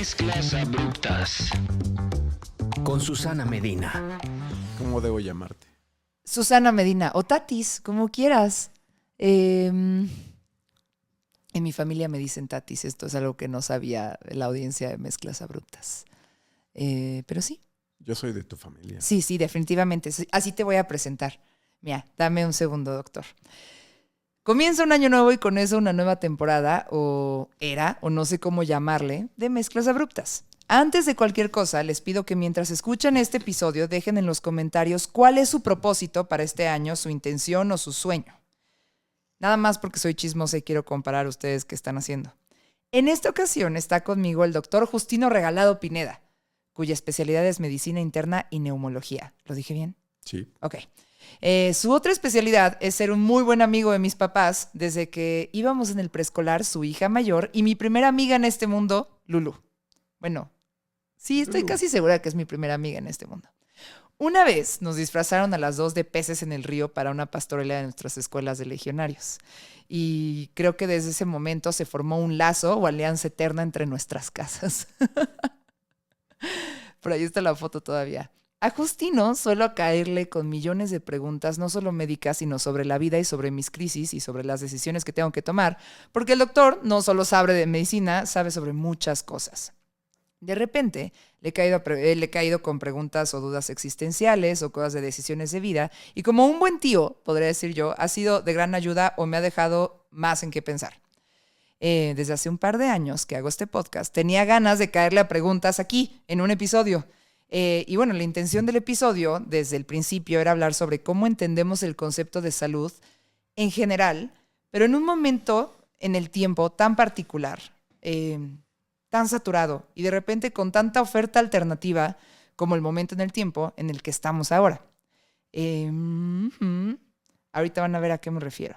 Mezclas abruptas con Susana Medina. ¿Cómo debo llamarte? Susana Medina o Tatis, como quieras. En mi familia me dicen Tatis. Esto es algo que no sabía la audiencia de Mezclas Abruptas. Pero sí. Yo soy de tu familia. Sí, definitivamente. Así te voy a presentar. Mira, dame un segundo, doctor. Comienza un año nuevo y con eso una nueva temporada, o no sé cómo llamarle, de Mezclas Abruptas. Antes de cualquier cosa, les pido que mientras escuchan este episodio dejen en los comentarios cuál es su propósito para este año, su intención o su sueño. Nada más porque soy chismosa y quiero comparar ustedes qué están haciendo. En esta ocasión está conmigo el doctor Justino Regalado Pineda, cuya especialidad es medicina interna y neumología. ¿Lo dije bien? Sí. Ok. Su otra especialidad es ser un muy buen amigo de mis papás desde que íbamos en el preescolar, su hija mayor, y mi primera amiga en este mundo, Lulu. Bueno, sí, estoy casi segura que es mi primera amiga en este mundo. Una vez nos disfrazaron a las dos de peces en el río para una pastorela de nuestras escuelas de legionarios. Y creo que desde ese momento se formó un lazo o alianza eterna entre nuestras casas. Por ahí está la foto todavía. A Justino suelo caerle con millones de preguntas, no solo médicas, sino sobre la vida y sobre mis crisis y sobre las decisiones que tengo que tomar, porque el doctor no solo sabe de medicina, sabe sobre muchas cosas. De repente, le he caído con preguntas o dudas existenciales o cosas de decisiones de vida, y como un buen tío, podría decir yo, ha sido de gran ayuda o me ha dejado más en qué pensar. Desde hace un par de años que hago este podcast, tenía ganas de caerle a preguntas aquí, en un episodio. Y bueno, la intención del episodio, desde el principio, era hablar sobre cómo entendemos el concepto de salud en general, pero en un momento en el tiempo tan particular, tan saturado y de repente con tanta oferta alternativa como el momento en el tiempo en el que estamos ahora. Ahorita van a ver a qué me refiero.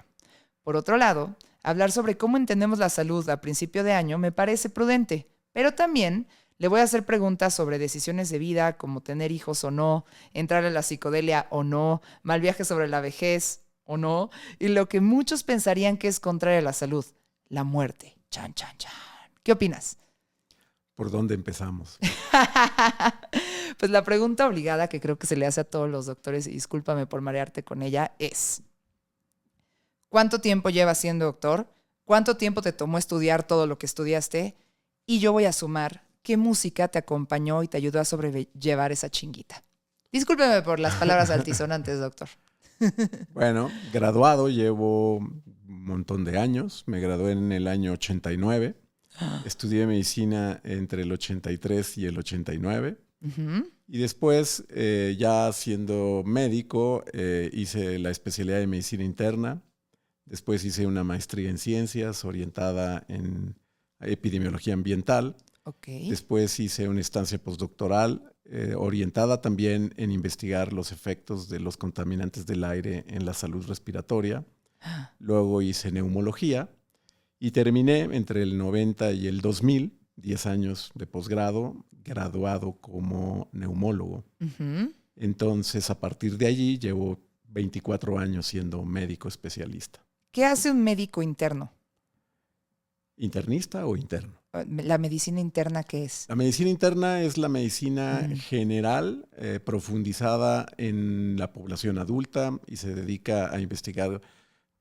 Por otro lado, hablar sobre cómo entendemos la salud a principio de año me parece prudente, pero también le voy a hacer preguntas sobre decisiones de vida, como tener hijos o no, entrar a la psicodelia o no, mal viaje sobre la vejez o no, y lo que muchos pensarían que es contrario a la salud, la muerte. Chan, chan, chan. ¿Qué opinas? ¿Por dónde empezamos? Pues la pregunta obligada que creo que se le hace a todos los doctores, y discúlpame por marearte con ella, es: ¿cuánto tiempo llevas siendo doctor? ¿Cuánto tiempo te tomó estudiar todo lo que estudiaste? Y yo voy a sumar, ¿qué música te acompañó y te ayudó a sobrellevar esa chinguita? Discúlpeme por las palabras altisonantes, doctor. Bueno, graduado llevo un montón de años. Me gradué en el año 89. Estudié medicina entre el 83 y el 89. Uh-huh. Y después, ya siendo médico, hice la especialidad de medicina interna. Después hice una maestría en ciencias orientada en epidemiología ambiental. Okay. Después hice una estancia postdoctoral orientada también en investigar los efectos de los contaminantes del aire en la salud respiratoria. Luego hice neumología y terminé entre el 90 y el 2000, 10 años de posgrado, graduado como neumólogo. Uh-huh. Entonces, a partir de allí, llevo 24 años siendo médico especialista. ¿Qué hace un médico interno? ¿Internista o interno? ¿La medicina interna qué es? La medicina interna es la medicina general, profundizada en la población adulta y se dedica a investigar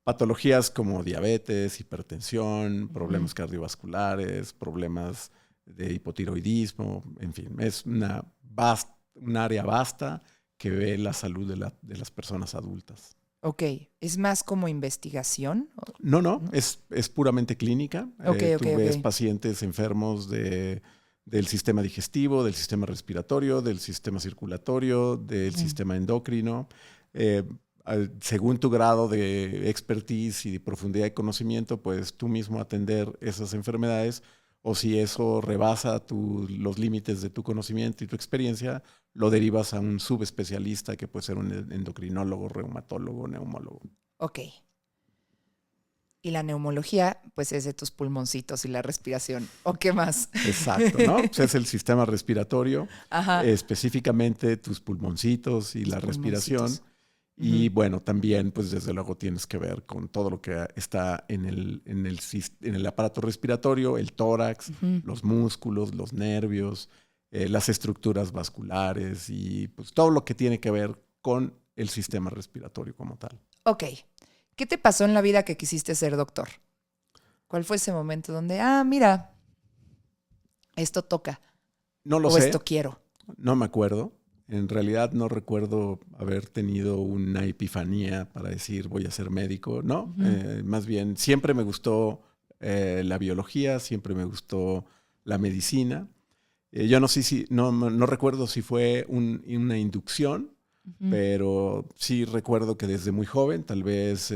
patologías como diabetes, hipertensión, problemas cardiovasculares, problemas de hipotiroidismo, en fin, es un área vasta que ve la salud de las personas adultas. Ok, ¿es más como investigación? No, es puramente clínica. Okay, tú ves pacientes enfermos del sistema digestivo, del sistema respiratorio, del sistema circulatorio, del sistema endocrino. Según tu grado de expertise y de profundidad de conocimiento, puedes tú mismo atender esas enfermedades, o si eso rebasa los límites de tu conocimiento y tu experiencia, lo derivas a un subespecialista que puede ser un endocrinólogo, reumatólogo, neumólogo. Ok. Y la neumología, pues es de tus pulmoncitos y la respiración. ¿O qué más? Exacto, ¿no? Pues es el sistema respiratorio, Ajá. específicamente tus pulmoncitos y la respiración. Y bueno, también, pues desde luego tienes que ver con todo lo que está en el aparato respiratorio, el tórax, los músculos, los nervios, las estructuras vasculares y pues todo lo que tiene que ver con el sistema respiratorio como tal. Ok. ¿Qué te pasó en la vida que quisiste ser doctor? ¿Cuál fue ese momento donde, mira, esto toca? No lo o sé. Esto quiero. No me acuerdo. En realidad no recuerdo haber tenido una epifanía para decir voy a ser médico. No, más bien siempre me gustó la biología, siempre me gustó la medicina. Yo no sé si, no recuerdo si fue una inducción, pero sí recuerdo que desde muy joven, tal vez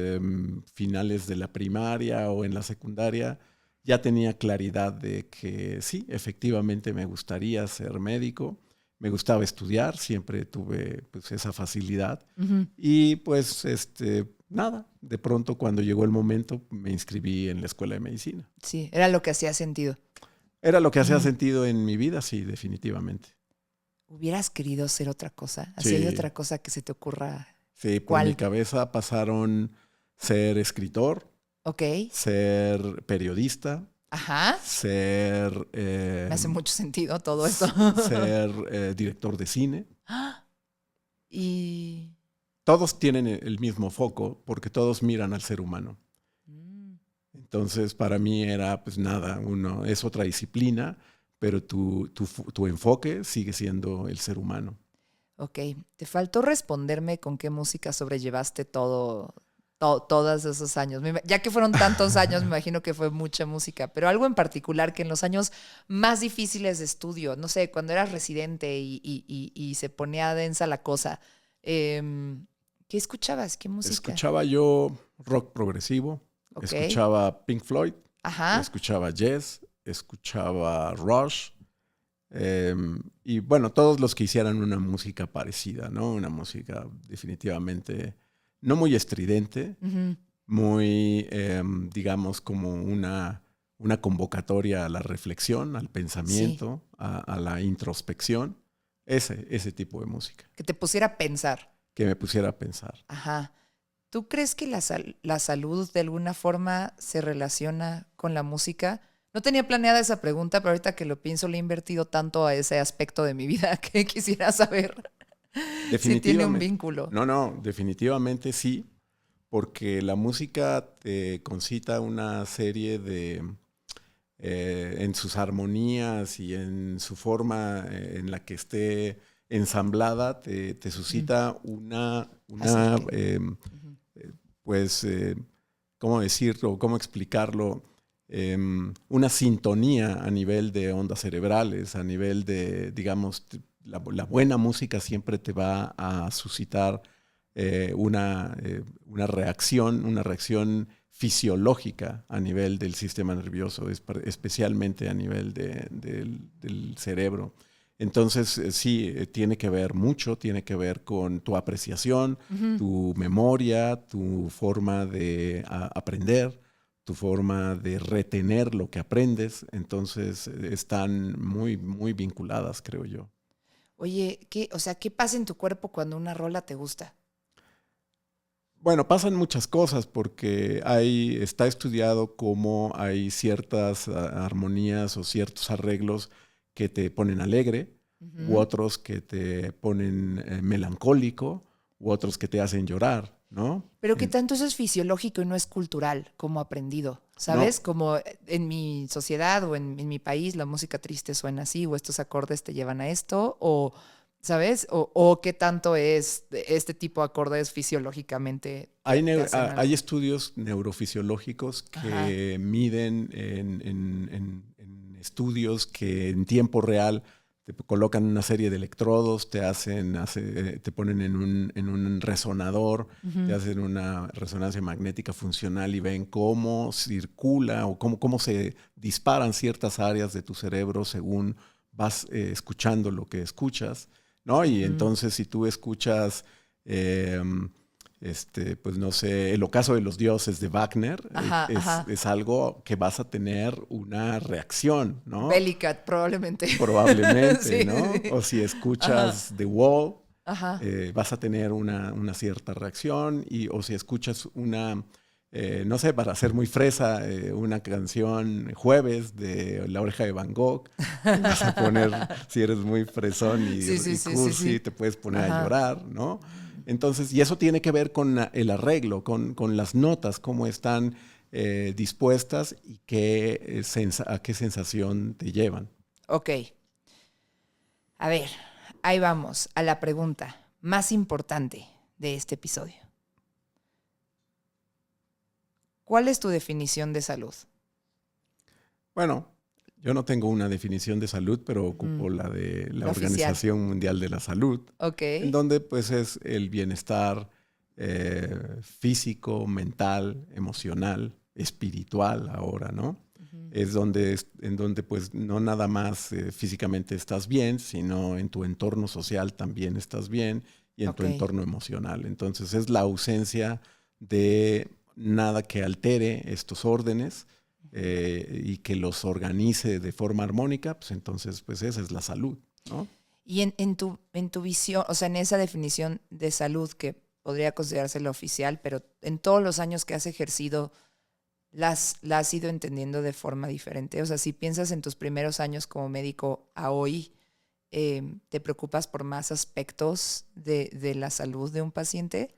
finales de la primaria o en la secundaria, ya tenía claridad de que sí, efectivamente me gustaría ser médico. Me gustaba estudiar, siempre tuve pues, esa facilidad. Y pues nada, de pronto cuando llegó el momento me inscribí en la escuela de medicina. Sí, era lo que hacía sentido. Era lo que hacía sentido en mi vida, sí, definitivamente. ¿Hubieras querido ser otra cosa? ¿Así hay otra cosa que se te ocurra? Sí, por mi cabeza pasaron ser escritor, ser periodista, ser... Me hace mucho sentido todo esto. Ser director de cine. Y... Todos tienen el mismo foco porque todos miran al ser humano. Entonces, para mí era, pues nada, es otra disciplina, pero tu enfoque sigue siendo el ser humano. Ok, te faltó responderme con qué música sobrellevaste todos esos años. Ya que fueron tantos años, me imagino que fue mucha música, pero algo en particular que en los años más difíciles de estudio, no sé, cuando eras residente y se ponía densa la cosa, ¿qué escuchabas? ¿Qué música? Escuchaba yo rock progresivo, escuchaba Pink Floyd, escuchaba jazz, escuchaba Rush, y bueno, todos los que hicieran una música parecida, ¿no? Una música definitivamente no muy estridente, muy, digamos, como una convocatoria a la reflexión, al pensamiento, a la introspección. Ese tipo de música. Que te pusiera a pensar. Que me pusiera a pensar. Ajá. ¿Tú crees que la salud de alguna forma se relaciona con la música? No tenía planeada esa pregunta, pero ahorita que lo pienso le he invertido tanto a ese aspecto de mi vida que quisiera saber si tiene un vínculo. No, definitivamente sí, porque la música te concita una serie de, en sus armonías y en su forma en la que esté ensamblada, te suscita pues, ¿cómo decirlo? ¿Cómo explicarlo? Una sintonía a nivel de ondas cerebrales, a nivel de, digamos, la buena música siempre te va a suscitar una reacción fisiológica a nivel del sistema nervioso, especialmente a nivel del cerebro. Entonces, sí, tiene que ver mucho, tiene que ver con tu apreciación, tu memoria, tu forma de aprender, tu forma de retener lo que aprendes. Entonces, están muy, muy vinculadas, creo yo. Oye, ¿qué pasa en tu cuerpo cuando una rola te gusta? Bueno, pasan muchas cosas porque está estudiado cómo hay ciertas armonías o ciertos arreglos que te ponen alegre, u otros que te ponen melancólico, u otros que te hacen llorar, ¿no? Pero que tanto eso es fisiológico y no es cultural, como aprendido, ¿sabes? No. Como en mi sociedad o en mi país la música triste suena así, o estos acordes te llevan a esto, o, ¿sabes? O qué tanto es este tipo de acordes fisiológicamente. Hay estudios neurofisiológicos que miden en estudios que en tiempo real te colocan una serie de electrodos, te ponen en un resonador, te hacen una resonancia magnética funcional y ven cómo circula o cómo se disparan ciertas áreas de tu cerebro según vas escuchando lo que escuchas, ¿no? Y entonces si tú escuchas... pues no sé, el ocaso de los dioses de Wagner es algo que vas a tener una reacción, ¿no? Bélica, probablemente. Probablemente, Sí. ¿no? O si escuchas The Wall, Ajá. vas a tener una cierta reacción o si escuchas no sé, para ser muy fresa, una canción Jueves de La Oreja de Van Gogh, te vas a poner, si eres muy fresón Sí, sí, y sí, sí, cursi, sí. te puedes poner a Ajá. llorar, ¿no? Entonces, y eso tiene que ver con el arreglo, con las notas, cómo están dispuestas y a qué sensación te llevan. Ok. A ver, ahí vamos a la pregunta más importante de este episodio. ¿Cuál es tu definición de salud? Bueno, yo no tengo una definición de salud, pero ocupo la de la La oficial. Organización Mundial de la Salud, Ok. en donde pues es el bienestar físico, mental, emocional, espiritual ahora, ¿no? En donde pues no nada más físicamente estás bien, sino en tu entorno social también estás bien y en tu Ok. entorno emocional. Entonces es la ausencia de nada que altere estos órdenes y que los organice de forma armónica, pues entonces pues esa es la salud, ¿no? Y en tu visión, o sea, en esa definición de salud que podría considerarse la oficial, pero en todos los años que has ejercido, la has ido entendiendo de forma diferente. O sea, si piensas en tus primeros años como médico a hoy, ¿te preocupas por más aspectos de la salud de un paciente?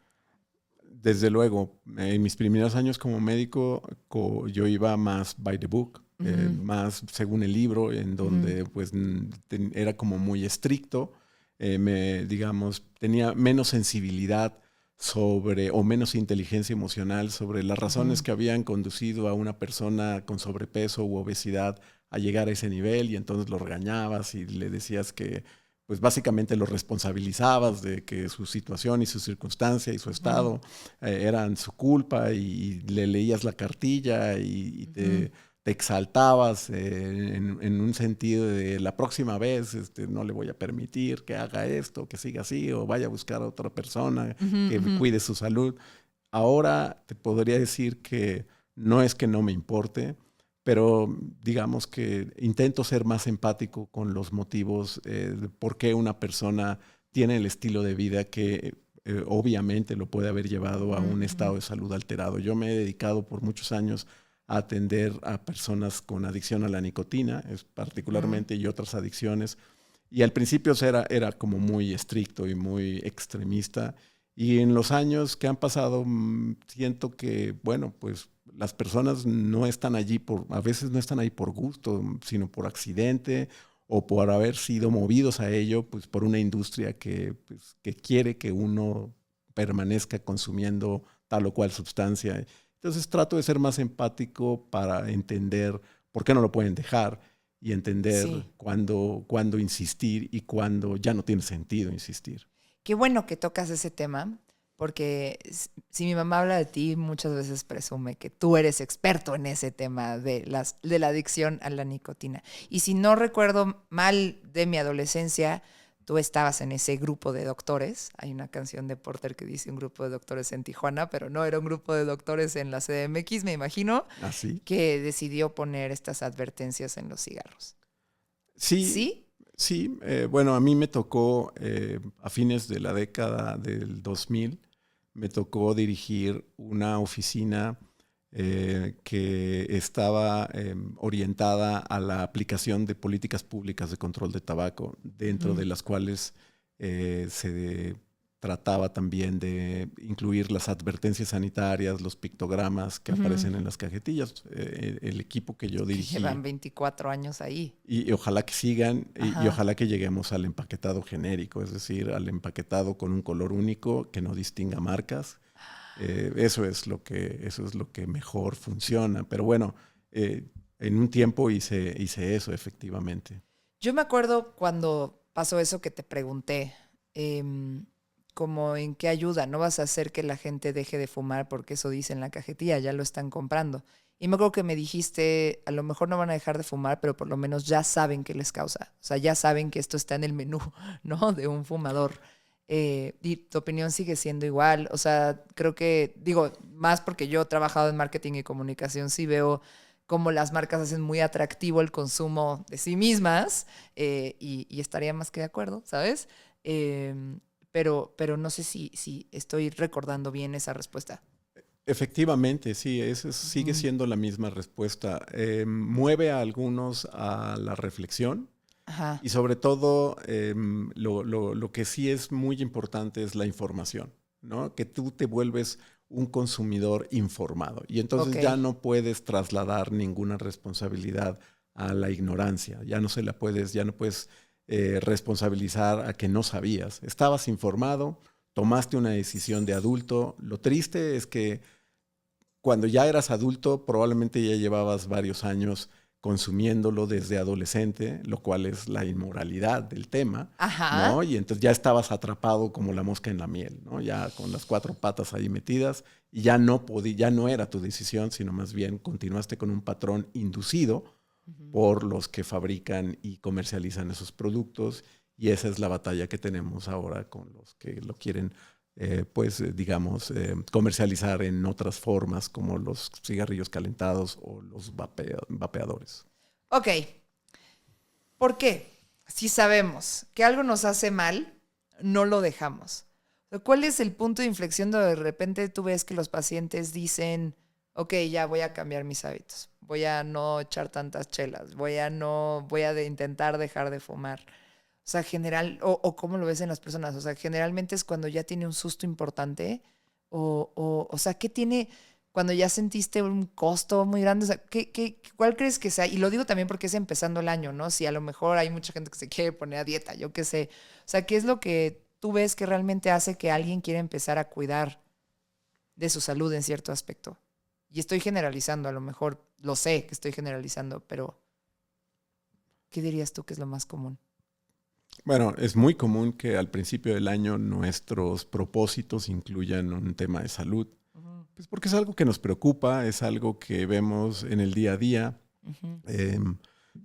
Desde luego, en mis primeros años como médico, yo iba más by the book, Ujú, más según el libro, en ujú, donde pues era como muy estricto, digamos, tenía menos sensibilidad o menos inteligencia emocional sobre las razones ujú, que habían conducido a una persona con sobrepeso u obesidad a llegar a ese nivel y entonces lo regañabas y le decías que pues básicamente lo responsabilizabas de que su situación y su circunstancia y su ujú, estado eran su culpa y le leías la cartilla y ujú, te exaltabas en un sentido de la próxima vez no le voy a permitir que haga esto, que siga así o vaya a buscar a otra persona ujú, que ujú. cuide su salud. Ahora te podría decir que no es que no me importe, pero digamos que intento ser más empático con los motivos de por qué una persona tiene el estilo de vida que obviamente lo puede haber llevado a Ujú, un ujú. estado de salud alterado. Yo me he dedicado por muchos años a atender a personas con adicción a la nicotina, Ujú. particularmente, y otras adicciones. Y al principio era como muy estricto y muy extremista. Y en los años que han pasado, siento que, bueno, pues las personas no están allí a veces no están ahí por gusto, sino por accidente o por haber sido movidos a ello, pues por una industria pues, que quiere que uno permanezca consumiendo tal o cual sustancia. Entonces trato de ser más empático para entender por qué no lo pueden dejar y entender Sí. cuándo insistir y cuándo ya no tiene sentido insistir. Qué bueno que tocas ese tema, porque si mi mamá habla de ti, muchas veces presume que tú eres experto en ese tema de la adicción a la nicotina. Y si no recuerdo mal de mi adolescencia, tú estabas en ese grupo de doctores. Hay una canción de Porter que dice un grupo de doctores en Tijuana, pero no era un grupo de doctores en la CDMX, me imagino, ¿Así? que decidió poner estas advertencias en los cigarros. Sí, ¿Sí? sí. Bueno, a mí me tocó a fines de la década del 2000, me tocó dirigir una oficina que estaba orientada a la aplicación de políticas públicas de control de tabaco, dentro Ujú, de las cuales se trataba también de incluir las advertencias sanitarias, los pictogramas que ujú. aparecen en las cajetillas. El equipo que yo Que dirigí llevan 24 años ahí. y ojalá que sigan y Ajá. ojalá que lleguemos al empaquetado genérico, es decir, al empaquetado con un color único que no distinga marcas. Eso es lo que mejor funciona. Pero bueno, en un tiempo hice eso efectivamente. Yo me acuerdo cuando pasó eso que te pregunté, em, como en qué ayuda, no vas a hacer que la gente deje de fumar porque eso dice en la cajetilla, ya lo están comprando. Y me acuerdo que me dijiste, a lo mejor no van a dejar de fumar, pero por lo menos ya saben qué les causa. O sea, ya saben que esto está en el menú, ¿no? De un fumador. Y tu opinión sigue siendo igual. O sea, creo que, digo, más porque yo he trabajado en marketing y comunicación, sí veo cómo las marcas hacen muy atractivo el consumo de sí mismas y estaría más que de acuerdo, ¿sabes? Eh, pero no sé si estoy recordando bien esa respuesta. Efectivamente, sí, esa sigue siendo la misma respuesta. Mueve a algunos a la reflexión. Ajá. Y sobre todo, lo que sí es muy importante es la información, ¿no? Que tú te vuelves un consumidor informado y entonces Ok. ya no puedes trasladar ninguna responsabilidad a la ignorancia, ya no puedes responsabilizar a que no sabías. Estabas informado, tomaste una decisión de adulto. Lo triste es que cuando ya eras adulto, probablemente ya llevabas varios años consumiéndolo desde adolescente, lo cual es la inmoralidad del tema, ¿no? Ajá. Y entonces ya estabas atrapado como la mosca en la miel, ¿no? Ya con las 4 patas ahí metidas y ya no era tu decisión, sino más bien continuaste con un patrón inducido por los que fabrican y comercializan esos productos y esa es la batalla que tenemos ahora con los que lo quieren comercializar en otras formas como los cigarrillos calentados o los vapeadores. Ok. ¿Por qué? Si sabemos que algo nos hace mal, no lo dejamos. ¿Cuál es el punto de inflexión donde de repente tú ves que los pacientes dicen, ok, ya voy a cambiar mis hábitos, voy a no echar tantas chelas, voy a intentar dejar de fumar? O sea, o cómo lo ves en las personas. O sea, generalmente es cuando ya tiene un susto importante. O sea, ¿qué tiene cuando ya sentiste un costo muy grande? O sea, ¿cuál crees que sea? Y lo digo también porque es empezando el año, ¿no? Si a lo mejor hay mucha gente que se quiere poner a dieta, yo qué sé. O sea, ¿qué es lo que tú ves que realmente hace que alguien quiera empezar a cuidar de su salud en cierto aspecto? Y estoy generalizando, a lo mejor lo sé que estoy generalizando, pero ¿qué dirías tú que es lo más común? Bueno, es muy común que al principio del año nuestros propósitos incluyan un tema de salud, Ujú, pues porque es algo que nos preocupa, es algo que vemos en el día a día. ujú.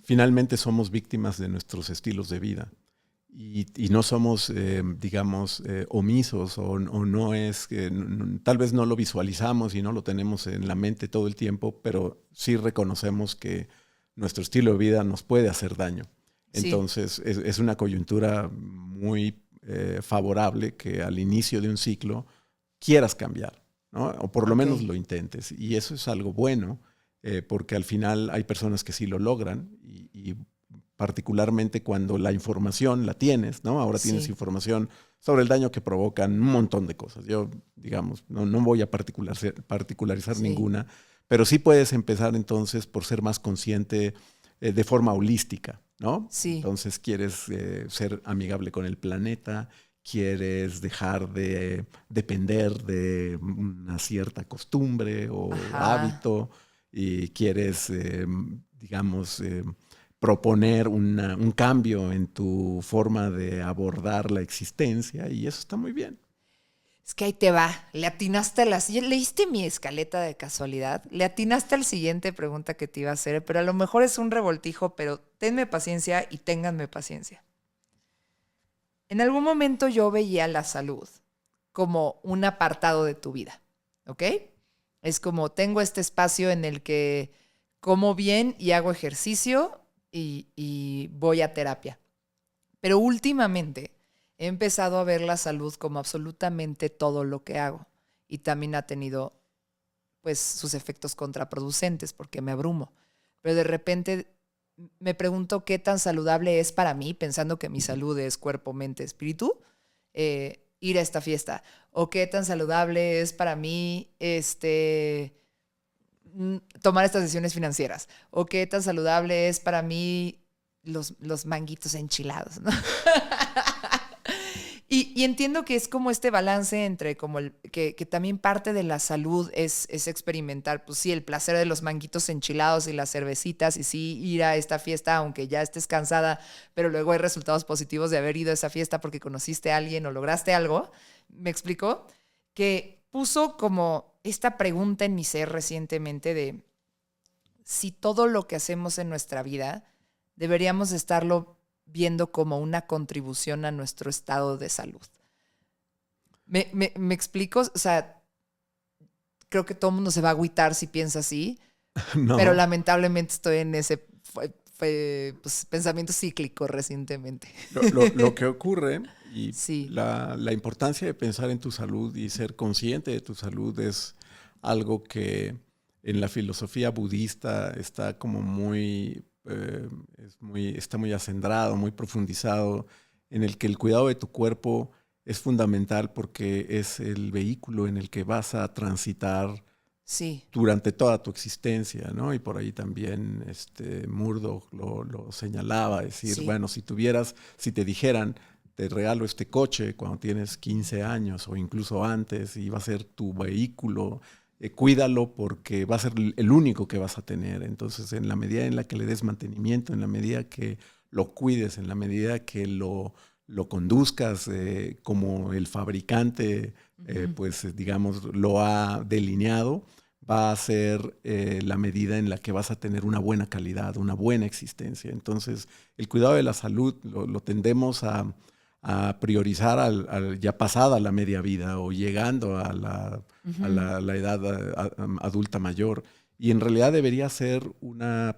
Finalmente somos víctimas de nuestros estilos de vida y no somos, omisos o no es que tal vez no lo visualizamos y no lo tenemos en la mente todo el tiempo, pero sí reconocemos que nuestro estilo de vida nos puede hacer daño. Sí, Entonces es una coyuntura muy favorable que al inicio de un ciclo quieras cambiar, ¿no? O por lo ok. menos lo intentes. Y eso es algo bueno, porque al final hay personas que sí lo logran y particularmente cuando la información la tienes, ¿no? Ahora tienes Sí, información sobre el daño que provocan un montón de cosas. Yo, digamos, no voy a particularizar sí, ninguna, pero sí puedes empezar entonces por ser más consciente de forma holística, ¿no? sí. Entonces quieres ser amigable con el planeta, quieres dejar de depender de una cierta costumbre o Ajá. hábito y quieres, proponer un cambio en tu forma de abordar la existencia y eso está muy bien. Es que ahí te va. Le atinaste a ¿Leíste mi escaleta de casualidad? Le atinaste al siguiente pregunta que te iba a hacer, pero a lo mejor es un revoltijo, pero tenme paciencia y ténganme paciencia. En algún momento yo veía la salud como un apartado de tu vida, ¿ok? Es como tengo este espacio en el que como bien y hago ejercicio y voy a terapia. Pero últimamente he empezado a ver la salud como absolutamente todo lo que hago y también ha tenido pues sus efectos contraproducentes porque me abrumo. Pero de repente me pregunto qué tan saludable es para mí, pensando que mi salud es cuerpo, mente, espíritu, ir a esta fiesta. O qué tan saludable es para mí tomar estas decisiones financieras. O qué tan saludable es para mí los manguitos enchilados, ¿no? Y entiendo que es como este balance entre como que también parte de la salud es experimentar, pues sí, el placer de los manguitos enchilados y las cervecitas y sí ir a esta fiesta aunque ya estés cansada, pero luego hay resultados positivos de haber ido a esa fiesta porque conociste a alguien o lograste algo. ¿Me explico? Que puso como esta pregunta en mi ser recientemente de si todo lo que hacemos en nuestra vida deberíamos estarlo viendo como una contribución a nuestro estado de salud. ¿Me explico? O sea, creo que todo el mundo se va a agüitar si piensa así, pero No, lamentablemente estoy en ese pues, pensamiento cíclico recientemente. Lo que ocurre y Sí. la importancia de pensar en tu salud y ser consciente de tu salud es algo que en la filosofía budista está como está muy acendrado, muy profundizado, en el que el cuidado de tu cuerpo es fundamental porque es el vehículo en el que vas a transitar Sí. durante toda tu existencia, ¿no? Y por ahí también Murdoch lo señalaba, decir, Sí. bueno, si te dijeran, te regalo este coche cuando tienes 15 años o incluso antes y va a ser tu vehículo, cuídalo porque va a ser el único que vas a tener. Entonces, en la medida en la que le des mantenimiento, en la medida que lo cuides, en la medida que lo conduzcas como el fabricante, pues digamos, lo ha delineado, va a ser la medida en la que vas a tener una buena calidad, una buena existencia. Entonces, el cuidado de la salud lo tendemos a priorizar ya pasada la media vida o llegando a la edad adulta mayor. Y en realidad debería ser una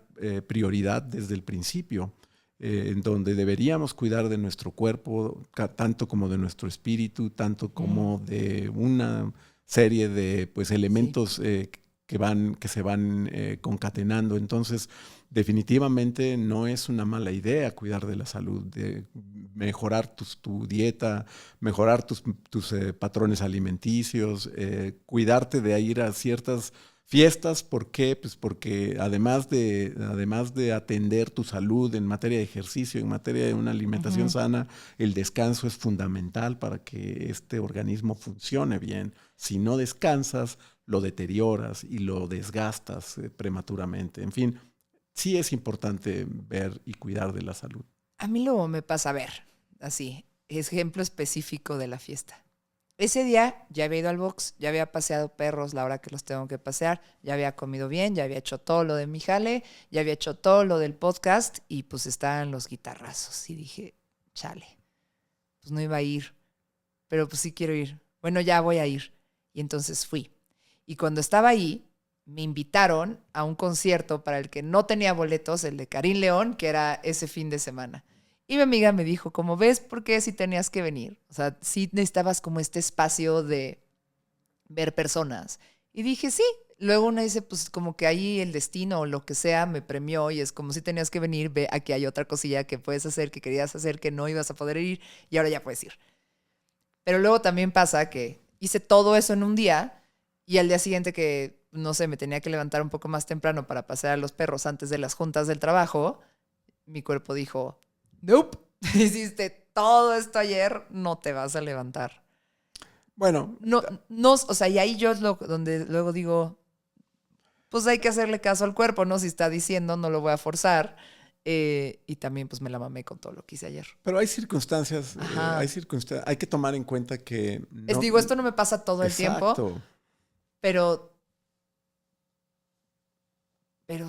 prioridad desde el principio, en donde deberíamos cuidar de nuestro cuerpo, tanto como de nuestro espíritu, tanto como de una serie de pues, elementos Sí. que se van concatenando. Entonces, definitivamente no es una mala idea cuidar de la salud, de mejorar tu dieta, mejorar tus patrones alimenticios, cuidarte de ir a ciertas fiestas. ¿Por qué? Pues porque además de atender tu salud en materia de ejercicio, en materia de una alimentación sana, el descanso es fundamental para que este organismo funcione bien. Si no descansas, lo deterioras y lo desgastas prematuramente. En fin, sí es importante ver y cuidar de la salud. A mí luego me pasa a ver, así, ejemplo específico de la fiesta. Ese día ya había ido al box, ya había paseado perros la hora que los tengo que pasear, ya había comido bien, ya había hecho todo lo de mi jale, ya había hecho todo lo del podcast y pues estaban los guitarrazos. Y dije, chale, pues no iba a ir, pero pues sí quiero ir. Bueno, ya voy a ir. Y entonces fui. Y cuando estaba ahí, me invitaron a un concierto para el que no tenía boletos, el de Karim León, que era ese fin de semana. Y mi amiga me dijo, como ves, ¿por qué si tenías que venir? O sea, sí necesitabas como este espacio de ver personas. Y dije, sí. Luego uno dice, pues como que ahí el destino o lo que sea me premió y es como si tenías que venir, ve, aquí hay otra cosilla que puedes hacer, que querías hacer, que no ibas a poder ir y ahora ya puedes ir. Pero luego también pasa que hice todo eso en un día y al día siguiente que, no sé, me tenía que levantar un poco más temprano para pasear a los perros antes de las juntas del trabajo, mi cuerpo dijo, nope, hiciste todo esto ayer, no te vas a levantar. Bueno, No, no, o sea, y ahí yo es donde luego digo, pues hay que hacerle caso al cuerpo, ¿no? Si está diciendo, no lo voy a forzar. Y también pues me la mamé con todo lo que hice ayer. pero hay circunstancias, Ajá. hay que tomar en cuenta que Digo, esto no me pasa todo el tiempo, exacto. pero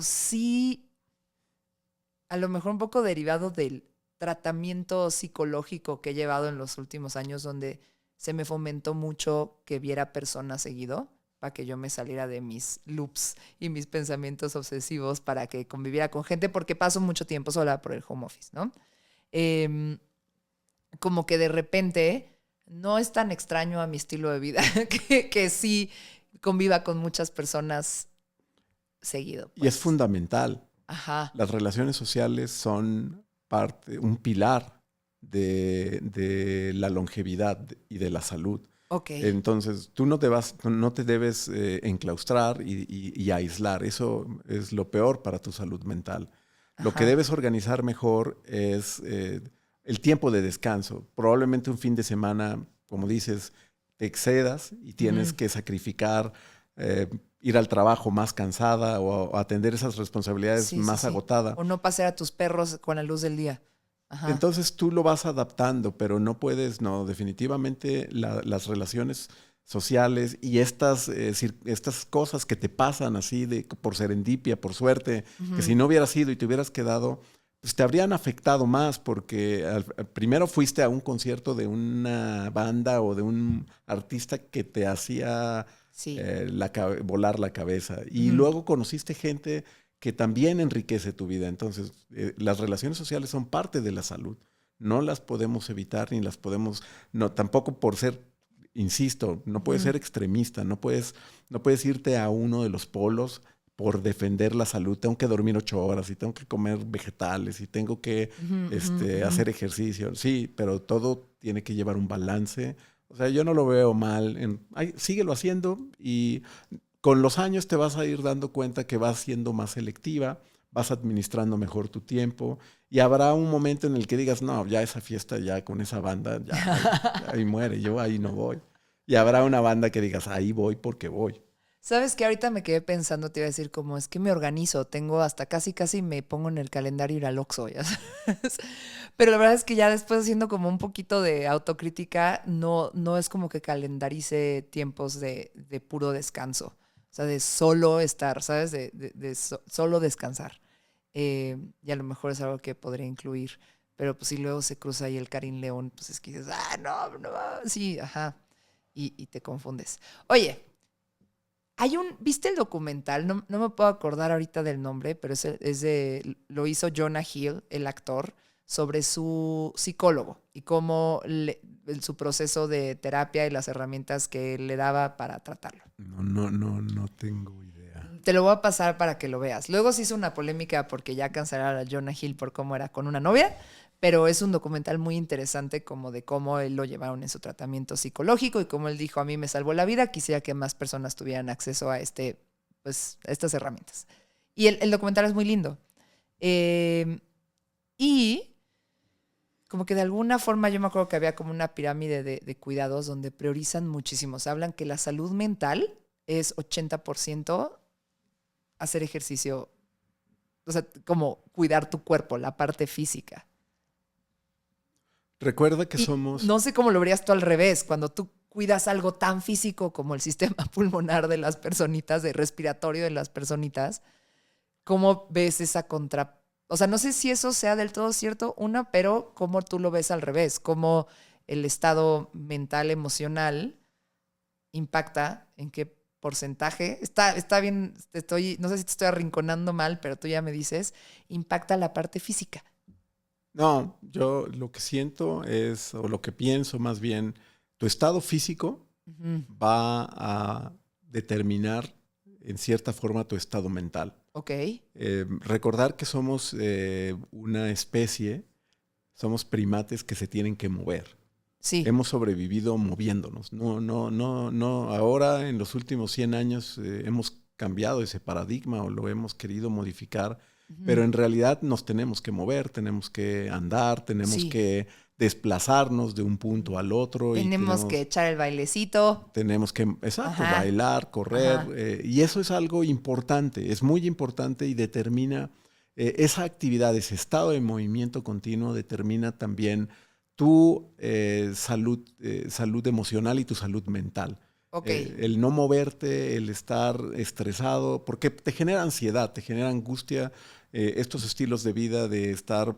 sí, a lo mejor un poco derivado del tratamiento psicológico que he llevado en los últimos años, donde se me fomentó mucho que viera personas seguido, para que yo me saliera de mis loops y mis pensamientos obsesivos, para que conviviera con gente, porque paso mucho tiempo sola por el home office, ¿no? Como que de repente no es tan extraño a mi estilo de vida que sí conviva con muchas personas seguido. Y es Pues. fundamental. Ajá. Las relaciones sociales son un pilar de la longevidad y de la salud. Ok. Entonces, tú no te debes enclaustrar y aislar. Eso es lo peor para tu salud mental. Lo que Ajá. debes organizar mejor es el tiempo de descanso. Probablemente un fin de semana, como dices, te excedas y tienes que sacrificar ir al trabajo más cansada o atender esas responsabilidades Sí, sí, más sí. agotada. O no pasear a tus perros con la luz del día. Ajá. Entonces tú lo vas adaptando, pero no puedes, no, definitivamente las relaciones sociales y estas cosas que te pasan así por serendipia, por suerte, que si no hubieras ido y te hubieras quedado, pues te habrían afectado más porque primero fuiste a un concierto de una banda o de un artista que te hacía Sí. volar la cabeza y luego conociste gente que también enriquece tu vida. Entonces, las relaciones sociales son parte de la salud. No las podemos evitar ni las podemos, no, tampoco por ser, insisto, no puedes ser extremista, no puedes irte a uno de los polos por defender la salud. Tengo que dormir 8 horas y tengo que comer vegetales y tengo que hacer ejercicio. Sí, pero todo tiene que llevar un balance. O sea, yo no lo veo mal. Síguelo haciendo y con los años te vas a ir dando cuenta que vas siendo más selectiva, vas administrando mejor tu tiempo y habrá un momento en el que digas, no, ya esa fiesta, ya con esa banda, ya ahí muere, yo ahí no voy. Y habrá una banda que digas, ahí voy porque voy. Sabes que ahorita me quedé pensando, te iba a decir, como es que me organizo, tengo hasta casi me pongo en el calendario ir al Oxxo, ya sabes. Pero la verdad es que ya después haciendo como un poquito de autocrítica, no es como que calendarice tiempos de puro descanso. O sea, de solo estar, ¿sabes? Solo descansar. Y a lo mejor es algo que podría incluir. Pero pues si luego se cruza ahí el Karim León, pues es que dices, no, sí, ajá. Y te confundes. Oye, ¿viste el documental? No me puedo acordar ahorita del nombre, pero lo hizo Jonah Hill, el actor, sobre su psicólogo y cómo su proceso de terapia y las herramientas que le daba para tratarlo. No tengo idea. Te lo voy a pasar para que lo veas. Luego se hizo una polémica porque ya cancelaron a Jonah Hill por cómo era con una novia, pero es un documental muy interesante como de cómo él lo llevaron en su tratamiento psicológico y cómo él dijo, a mí me salvó la vida, quisiera que más personas tuvieran acceso a estas herramientas. Y el documental es muy lindo. Y como que de alguna forma yo me acuerdo que había como una pirámide de cuidados donde priorizan muchísimo. Se hablan que la salud mental es 80% hacer ejercicio, o sea, como cuidar tu cuerpo, la parte física. Recuerda que Y somos... no sé cómo lo verías tú al revés, cuando tú cuidas algo tan físico como el sistema pulmonar de las personitas, de respiratorio de las personitas, ¿cómo ves esa O sea, no sé si eso sea del todo cierto, pero cómo tú lo ves al revés, cómo el estado mental, emocional impacta, en qué porcentaje, está bien, no sé si te estoy arrinconando mal, pero tú ya me dices, impacta la parte física. No, yo lo que siento es, o lo que pienso más bien, tu estado físico va a determinar en cierta forma tu estado mental. Ok. Recordar que somos una especie, somos primates que se tienen que mover. Sí. Hemos sobrevivido moviéndonos. No. Ahora, en los últimos 100 años, hemos cambiado ese paradigma o lo hemos querido modificar, pero en realidad nos tenemos que mover, tenemos que andar, tenemos que desplazarnos de un punto al otro. Tenemos que echar el bailecito. Tenemos que, bailar, correr. Y eso es algo importante, es muy importante y determina, esa actividad, ese estado de movimiento continuo determina también tu salud emocional y tu salud mental. Okay. El no moverte, el estar estresado, porque te genera ansiedad, te genera angustia. Estos estilos de vida de estar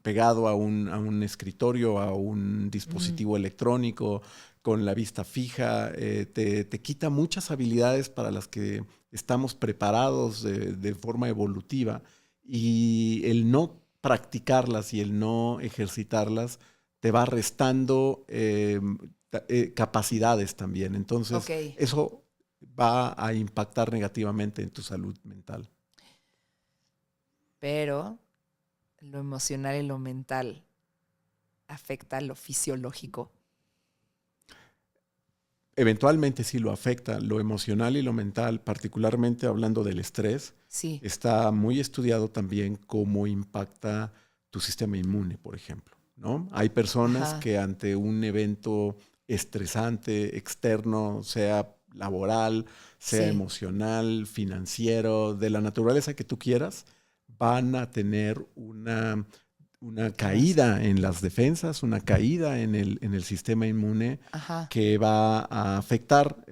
pegado a un escritorio, a un dispositivo electrónico, con la vista fija, te quita muchas habilidades para las que estamos preparados de forma evolutiva, y el no practicarlas y el no ejercitarlas te va restando capacidades también. Entonces, eso va a impactar negativamente en tu salud mental. Pero lo emocional y lo mental afecta lo fisiológico. Eventualmente sí lo afecta. Lo emocional y lo mental, particularmente hablando del estrés, está muy estudiado también cómo impacta tu sistema inmune, por ejemplo, ¿no? Hay personas que ante un evento estresante, externo, sea laboral, sea emocional, financiero, de la naturaleza que tú quieras, van a tener una caída en las defensas, una caída en el sistema inmune que va a afectar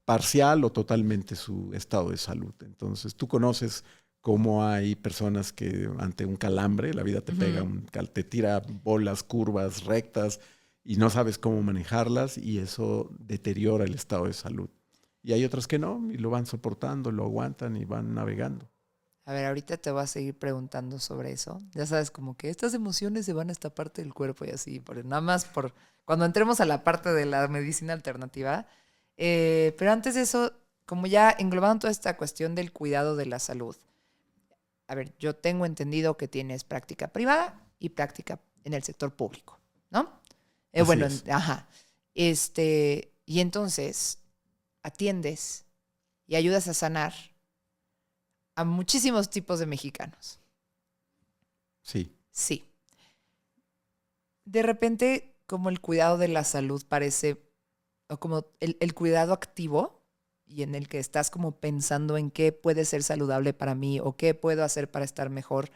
parcial o totalmente su estado de salud. Entonces, tú conoces cómo hay personas que ante un calambre, la vida te pega, te tira bolas, curvas, rectas, y no sabes cómo manejarlas, y eso deteriora el estado de salud. y hay otras que no, y lo van soportando, lo aguantan y van navegando. A ver, ahorita te voy a seguir preguntando sobre eso. Ya sabes, como que estas emociones se van a esta parte del cuerpo y así, nada más por cuando entremos a la parte de la medicina alternativa. Pero antes de eso, como ya englobando toda esta cuestión del cuidado de la salud. A ver, yo tengo entendido que tienes práctica privada y práctica en el sector público, ¿no? Así es. Ajá. Y entonces atiendes y ayudas a sanar a muchísimos tipos de mexicanos. Sí. Sí. De repente, como el cuidado de la salud parece, o como el cuidado activo, y en el que estás como pensando en qué puede ser saludable para mí o qué puedo hacer para estar mejor,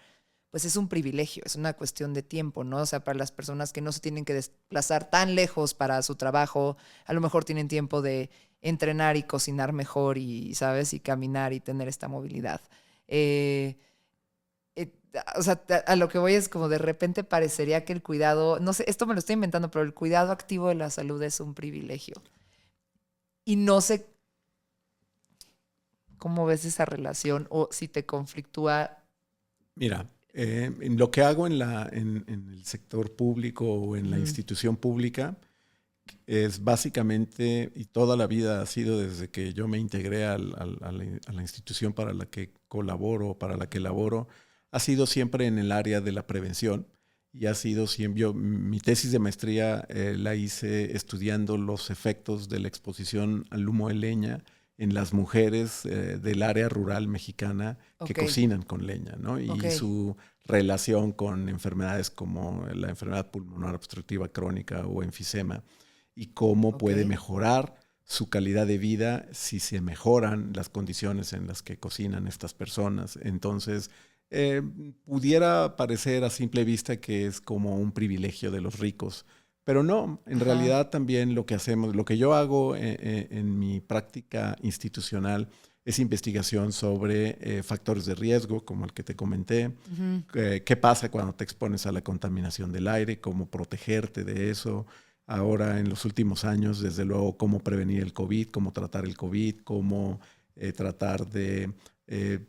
pues es un privilegio, es una cuestión de tiempo, ¿no? O sea, para las personas que no se tienen que desplazar tan lejos para su trabajo, a lo mejor tienen tiempo de entrenar y cocinar mejor y, ¿sabes? Y caminar y tener esta movilidad. O sea, a lo que voy es como de repente parecería que el cuidado, no sé, esto me lo estoy inventando, pero el cuidado activo de la salud es un privilegio. Y no sé cómo ves esa relación o si te conflictúa. Mira, en lo que hago en el sector público o en la institución pública es básicamente, y toda la vida ha sido desde que yo me integré a la institución para la que colaboro, para la que laboro, ha sido siempre en el área de la prevención y ha sido siempre, mi tesis de maestría la hice estudiando los efectos de la exposición al humo de leña en las mujeres del área rural mexicana que cocinan con leña, ¿no? Y su relación con enfermedades como la enfermedad pulmonar obstructiva crónica o enfisema y cómo puede mejorar su calidad de vida si se mejoran las condiciones en las que cocinan estas personas. Entonces, pudiera parecer a simple vista que es como un privilegio de los ricos, pero no, en realidad también lo que hacemos, lo que yo hago en mi práctica institucional es investigación sobre factores de riesgo, como el que te comenté, qué pasa cuando te expones a la contaminación del aire, cómo protegerte de eso. Ahora, en los últimos años, desde luego, cómo prevenir el COVID, cómo tratar el COVID, cómo tratar de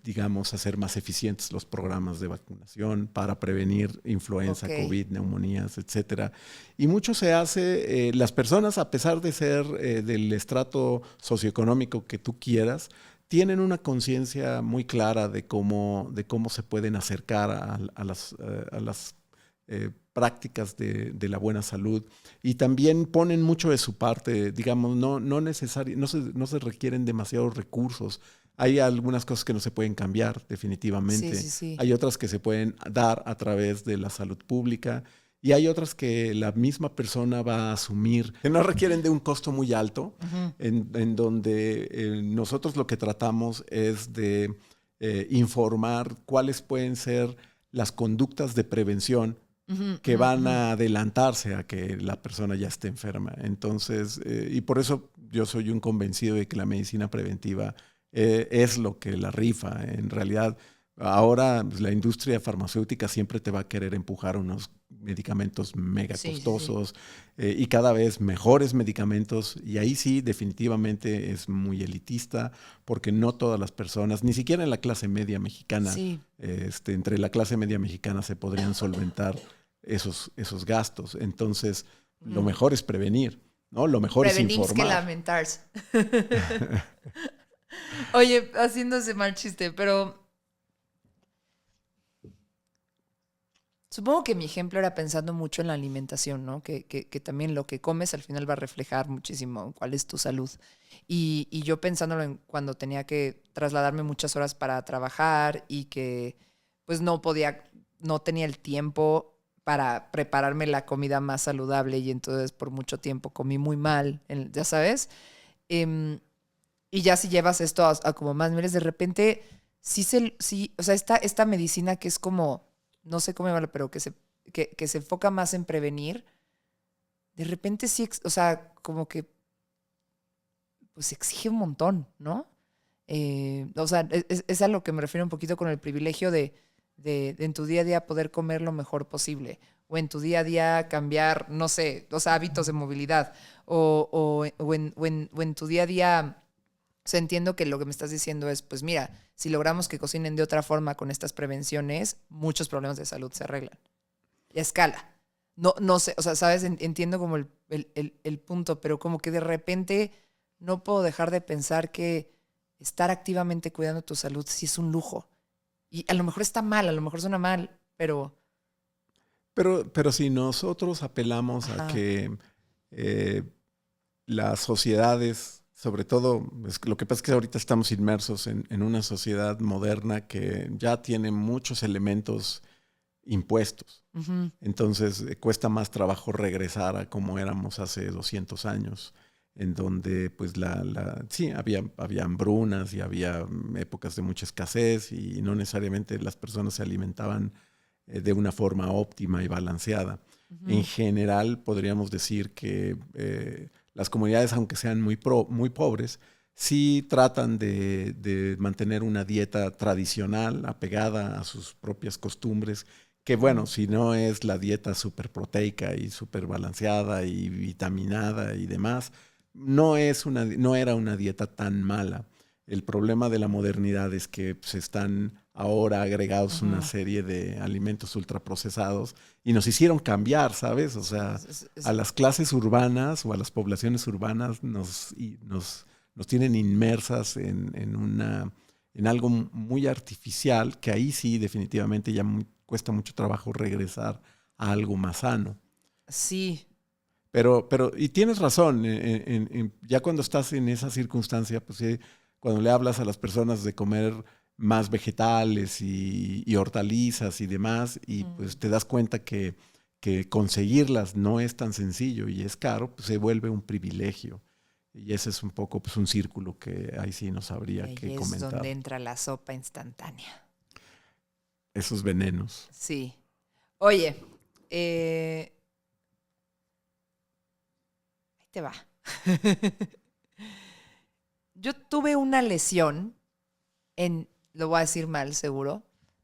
digamos, hacer más eficientes los programas de vacunación para prevenir influenza, COVID, neumonías, etcétera. Y mucho se hace, las personas, a pesar de ser del estrato socioeconómico que tú quieras, tienen una conciencia muy clara de cómo se pueden acercar a las prácticas de la buena salud y también ponen mucho de su parte, digamos, no se requieren demasiados recursos. Hay algunas cosas que no se pueden cambiar definitivamente, sí. Hay otras que se pueden dar a través de la salud pública y hay otras que la misma persona va a asumir, que no requieren de un costo muy alto, en donde nosotros lo que tratamos es de informar cuáles pueden ser las conductas de prevención que van a adelantarse a que la persona ya esté enferma. Entonces, y por eso yo soy un convencido de que la medicina preventiva es lo que la rifa. En realidad, ahora pues, la industria farmacéutica siempre te va a querer empujar unos medicamentos mega costosos y cada vez mejores medicamentos. Y ahí sí, definitivamente es muy elitista porque no todas las personas, ni siquiera en la clase media mexicana, entre la clase media mexicana se podrían solventar esos gastos. Entonces, lo mejor es prevenir, ¿no? Lo mejor es informar. Que lamentarse. Oye, haciéndose mal chiste, pero supongo que mi ejemplo era pensando mucho en la alimentación, ¿no? Que también lo que comes al final va a reflejar muchísimo cuál es tu salud. Y yo pensándolo en cuando tenía que trasladarme muchas horas para trabajar y que pues no tenía el tiempo para prepararme la comida más saludable y entonces por mucho tiempo comí muy mal, ya sabes. Y ya si llevas esto a como más niveles, de repente, o sea, esta medicina que es como, no sé cómo llamarlo, pero que se enfoca más en prevenir, de repente sí, o sea, como que pues exige un montón, ¿no? O sea, es a lo que me refiero un poquito con el privilegio de en tu día a día poder comer lo mejor posible, o en tu día a día cambiar, no sé, los hábitos de movilidad, o en tu día a día O sea, entiendo que lo que me estás diciendo es, pues mira, si logramos que cocinen de otra forma con estas prevenciones, muchos problemas de salud se arreglan. Y a escala. No sé, o sea, ¿sabes? Entiendo como el punto, pero como que de repente no puedo dejar de pensar que estar activamente cuidando tu salud sí es un lujo. Y a lo mejor está mal, a lo mejor suena mal, pero... Pero si nosotros apelamos a que las sociedades, sobre todo, lo que pasa es que ahorita estamos inmersos en una sociedad moderna que ya tiene muchos elementos impuestos. Uh-huh. Entonces cuesta más trabajo regresar a como éramos hace 200 años, en donde pues sí, había hambrunas y había épocas de mucha escasez y no necesariamente las personas se alimentaban de una forma óptima y balanceada. Uh-huh. En general podríamos decir que las comunidades, aunque sean muy pobres, sí tratan de mantener una dieta tradicional apegada a sus propias costumbres, que bueno, si no es la dieta súper proteica y súper balanceada y vitaminada y demás, no era una dieta tan mala. El problema de la modernidad es que se están ahora agregados una serie de alimentos ultraprocesados y nos hicieron cambiar, ¿sabes? O sea, a las clases urbanas o a las poblaciones urbanas nos tienen inmersas en algo muy artificial, que ahí sí definitivamente ya cuesta mucho trabajo regresar a algo más sano. Sí. Pero y tienes razón, ya cuando estás en esa circunstancia, pues cuando le hablas a las personas de comer más vegetales y hortalizas y demás, y pues te das cuenta que conseguirlas no es tan sencillo y es caro, pues se vuelve un privilegio. Y ese es un poco pues, un círculo que ahí sí nos habría que comentar. Es donde entra la sopa instantánea. Esos venenos. Sí. Oye, ahí te va. Yo tuve una lesión lo voy a decir mal seguro,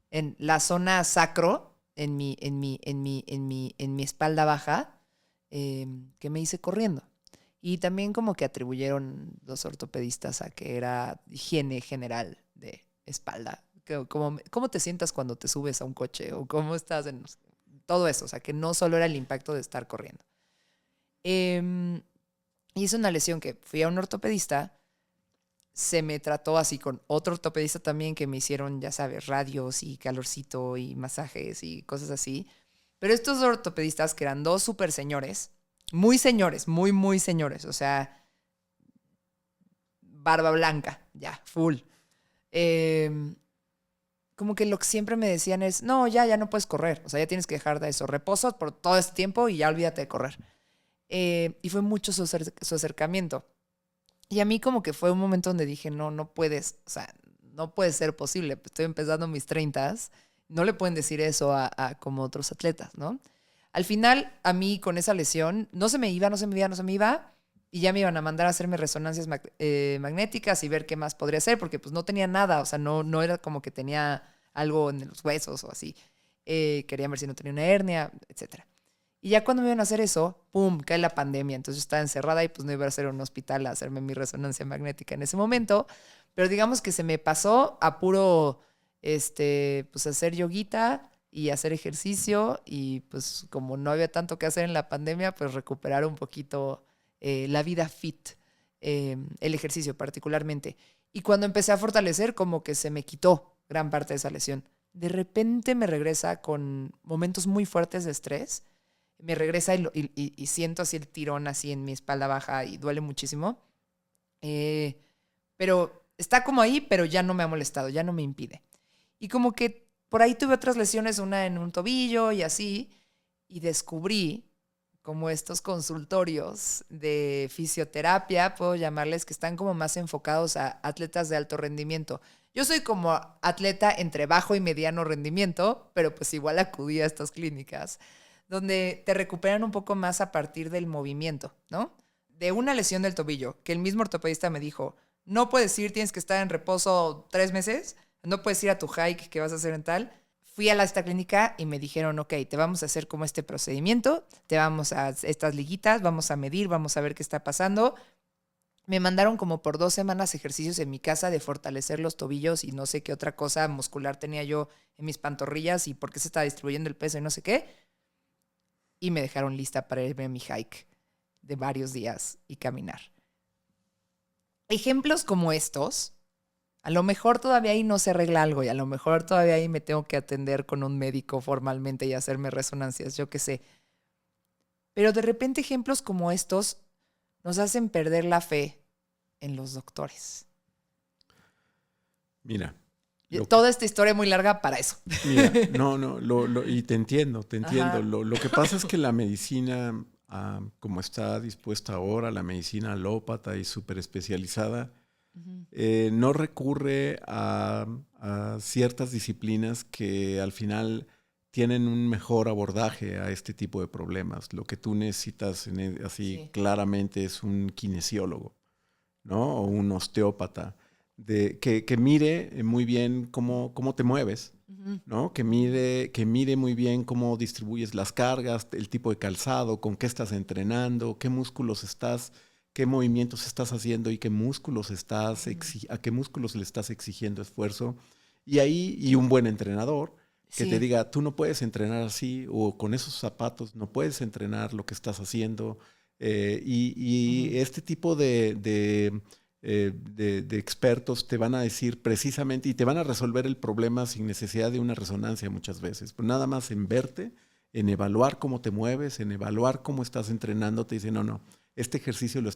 en la zona sacro, en mi espalda baja, que me hice corriendo. Y también como que atribuyeron los ortopedistas a que era higiene general de espalda. ¿Cómo te sientas cuando te subes a un coche? O cómo estás en todo eso. O sea, que no solo era el impacto de estar corriendo. Hice una lesión que fui a un ortopedista. Se me trató así con otro ortopedista también que me hicieron, ya sabes, radios y calorcito y masajes y cosas así. Pero estos ortopedistas, que eran dos súper señores, muy señores, muy, muy señores, o sea, barba blanca, ya, full. Como que lo que siempre me decían es, no, ya no puedes correr, o sea, ya tienes que dejar de eso, reposo por todo este tiempo y ya olvídate de correr. Y fue mucho su acercamiento. Y a mí como que fue un momento donde dije, no puedes, o sea, no puede ser posible. Estoy empezando mis 30s, no le pueden decir eso a como otros atletas, ¿no? Al final, a mí con esa lesión, no se me iba, y ya me iban a mandar a hacerme resonancias magnéticas y ver qué más podría hacer, porque pues no tenía nada, o sea, no era como que tenía algo en los huesos o así. Querían ver si no tenía una hernia, etcétera. Y ya cuando me iban a hacer eso, ¡pum!, cae la pandemia. Entonces yo estaba encerrada y pues no iba a hacer un hospital a hacerme mi resonancia magnética en ese momento. Pero digamos que se me pasó a puro, pues hacer yoguita y hacer ejercicio. Y pues como no había tanto que hacer en la pandemia, pues recuperar un poquito la vida fit, el ejercicio particularmente. Y cuando empecé a fortalecer, como que se me quitó gran parte de esa lesión. De repente me regresa con momentos muy fuertes de estrés. Me regresa y siento así el tirón así en mi espalda baja y duele muchísimo. Pero está como ahí, pero ya no me ha molestado, ya no me impide. Y como que por ahí tuve otras lesiones, una en un tobillo y así, y descubrí como estos consultorios de fisioterapia, puedo llamarles, que están como más enfocados a atletas de alto rendimiento. Yo soy como atleta entre bajo y mediano rendimiento, pero pues igual acudí a estas clínicas donde te recuperan un poco más a partir del movimiento, ¿no? De una lesión del tobillo, que el mismo ortopedista me dijo, no puedes ir, tienes que estar en reposo 3 meses, no puedes ir a tu hike que vas a hacer en tal. Fui a esta clínica y me dijeron, ok, te vamos a hacer como este procedimiento, te vamos a estas liguitas, vamos a medir, vamos a ver qué está pasando. Me mandaron como por 2 semanas ejercicios en mi casa de fortalecer los tobillos y no sé qué otra cosa muscular tenía yo en mis pantorrillas y por qué se estaba distribuyendo el peso y no sé qué. Y me dejaron lista para irme a mi hike de varios días y caminar. Ejemplos como estos, a lo mejor todavía ahí no se arregla algo y a lo mejor todavía ahí me tengo que atender con un médico formalmente y hacerme resonancias, yo qué sé. Pero de repente ejemplos como estos nos hacen perder la fe en los doctores. Mira. Toda esta historia muy larga para eso. Mira, y te entiendo. Ajá. Lo que pasa es que la medicina, como está dispuesta ahora, la medicina alópata y súper especializada, no recurre a ciertas disciplinas que al final tienen un mejor abordaje a este tipo de problemas. Lo que tú necesitas así claramente es un kinesiólogo, ¿no? O un osteópata que mire muy bien cómo te mueves, ¿no? Que mire muy bien cómo distribuyes las cargas, el tipo de calzado, con qué estás entrenando, qué movimientos estás haciendo y a qué músculos le estás exigiendo esfuerzo. Y un buen entrenador que te diga, tú no puedes entrenar así o con esos zapatos, no puedes entrenar lo que estás haciendo. Este tipo de expertos te van a decir precisamente y te van a resolver el problema sin necesidad de una resonancia muchas veces. Pero nada más en verte, en evaluar cómo te mueves, en evaluar cómo estás entrenando, te dicen, no, este ejercicio lo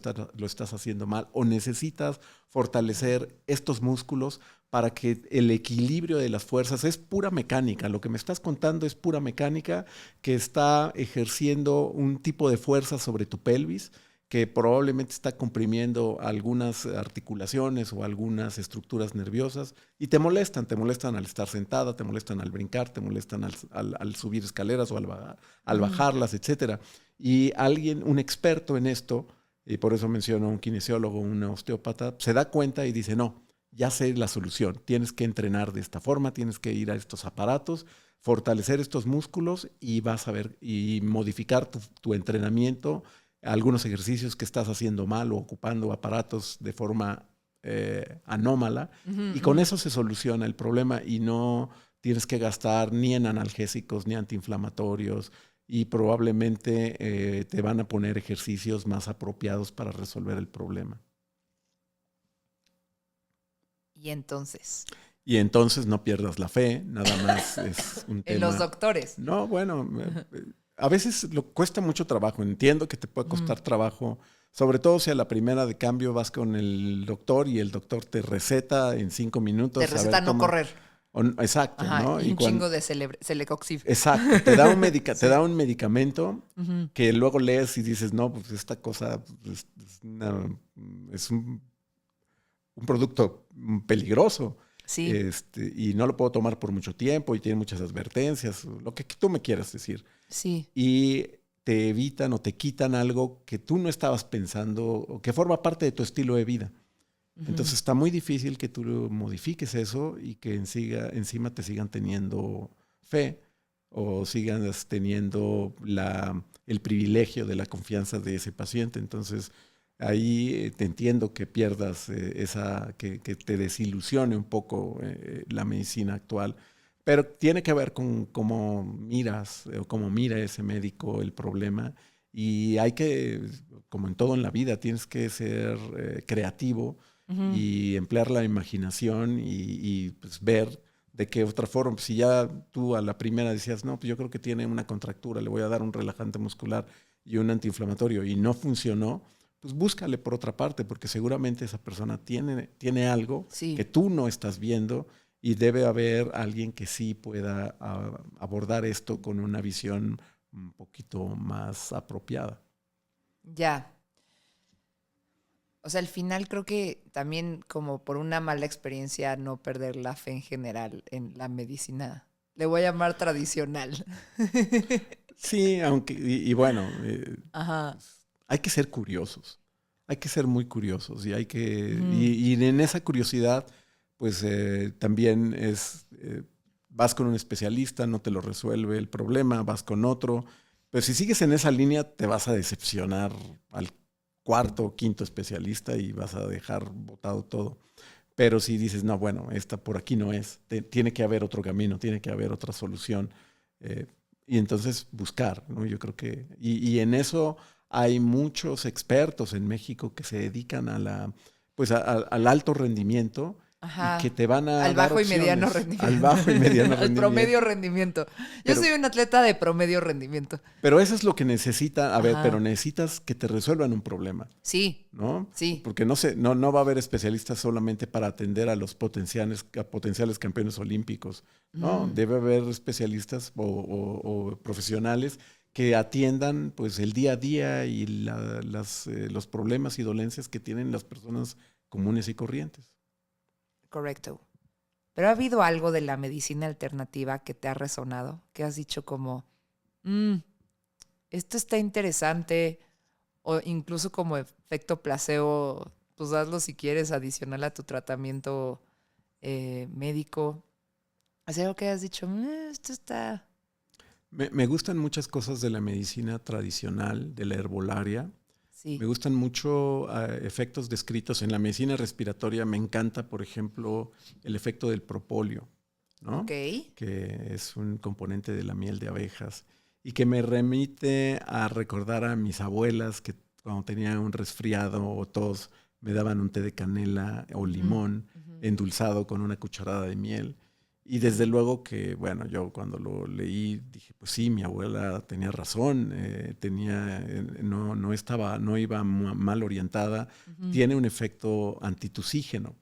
estás haciendo mal o necesitas fortalecer estos músculos para que el equilibrio de las fuerzas es pura mecánica. Lo que me estás contando es pura mecánica que está ejerciendo un tipo de fuerza sobre tu pelvis que probablemente está comprimiendo algunas articulaciones o algunas estructuras nerviosas y te molestan al estar sentada, te molestan al brincar, te molestan al subir escaleras o al bajarlas, etcétera. Y un experto en esto, y por eso menciono un kinesiólogo, un osteópata, se da cuenta y dice, no, ya sé la solución, tienes que entrenar de esta forma, tienes que ir a estos aparatos, fortalecer estos músculos y vas a ver, y modificar tu entrenamiento, algunos ejercicios que estás haciendo mal o ocupando aparatos de forma anómala, y con eso se soluciona el problema y no tienes que gastar ni en analgésicos ni antiinflamatorios y probablemente te van a poner ejercicios más apropiados para resolver el problema. Y entonces no pierdas la fe, nada más es un tema. En los doctores. No, bueno, a veces cuesta mucho trabajo. Entiendo que te puede costar trabajo, sobre todo si a la primera de cambio vas con el doctor y el doctor te receta en 5 minutos. Te receta no correr. Exacto, Ajá, ¿no? Y un chingo de Celecoxib. Exacto, te da un medicamento que luego lees y dices, no, pues esta cosa es un producto peligroso. Sí. Y no lo puedo tomar por mucho tiempo y tiene muchas advertencias, lo que tú me quieras decir. Sí. Y te evitan o te quitan algo que tú no estabas pensando o que forma parte de tu estilo de vida. Entonces está muy difícil que tú modifiques eso y que encima te sigan teniendo fe o sigas teniendo el privilegio de la confianza de ese paciente. Entonces ahí te entiendo que pierdas que te desilusione un poco la medicina actual, pero tiene que ver con cómo miras o cómo mira ese médico el problema. Y hay que, como en todo en la vida, tienes que ser creativo y emplear la imaginación y pues ver de qué otra forma. Si ya tú a la primera decías, no, pues yo creo que tiene una contractura, le voy a dar un relajante muscular y un antiinflamatorio y no funcionó, pues búscale por otra parte, porque seguramente esa persona tiene algo que tú no estás viendo y debe haber alguien que sí pueda abordar esto con una visión un poquito más apropiada. Ya. O sea, al final creo que también como por una mala experiencia no perder la fe en general en la medicina. Le voy a llamar tradicional. Sí, aunque, y bueno, Ajá. hay que ser curiosos. Hay que ser muy curiosos y hay que y en esa curiosidad, pues también vas con un especialista, no te lo resuelve el problema, vas con otro. Pero si sigues en esa línea, te vas a decepcionar al cuarto o quinto especialista y vas a dejar botado todo. Pero si dices, no, bueno, esta por aquí no es, tiene que haber otro camino, tiene que haber otra solución. Y entonces buscar, ¿no? Yo creo que... Y en eso hay muchos expertos en México que se dedican al alto rendimiento. Ajá. Y que te van a al dar bajo y mediano opciones. rendimiento. Al bajo y mediano Al rendimiento. promedio rendimiento. Yo Pero- soy un atleta de promedio rendimiento. Pero eso es lo que necesita, a ver, Ajá. pero necesitas que te resuelvan un problema, Sí, ¿no? sí. Porque no va a haber especialistas solamente para atender a los potenciales campeones olímpicos, ¿no? Debe haber especialistas o profesionales que atiendan pues el día a día y los problemas y dolencias que tienen las personas comunes y corrientes. Correcto. Pero ¿ha habido algo de la medicina alternativa que te ha resonado? Que has dicho como, esto está interesante, o incluso como efecto placebo, pues hazlo si quieres adicional a tu tratamiento médico. ¿Es algo que has dicho, esto está... Me gustan muchas cosas de la medicina tradicional, de la herbolaria. Sí. Me gustan mucho efectos descritos en la medicina respiratoria. Me encanta, por ejemplo, el efecto del propóleo, ¿no? Ok. Que es un componente de la miel de abejas y que me remite a recordar a mis abuelas que cuando tenía un resfriado o tos me daban un té de canela o limón endulzado con una cucharada de miel. Y desde luego que, bueno, yo cuando lo leí dije, pues sí, mi abuela tenía razón, no iba mal orientada, tiene un efecto antitusígeno,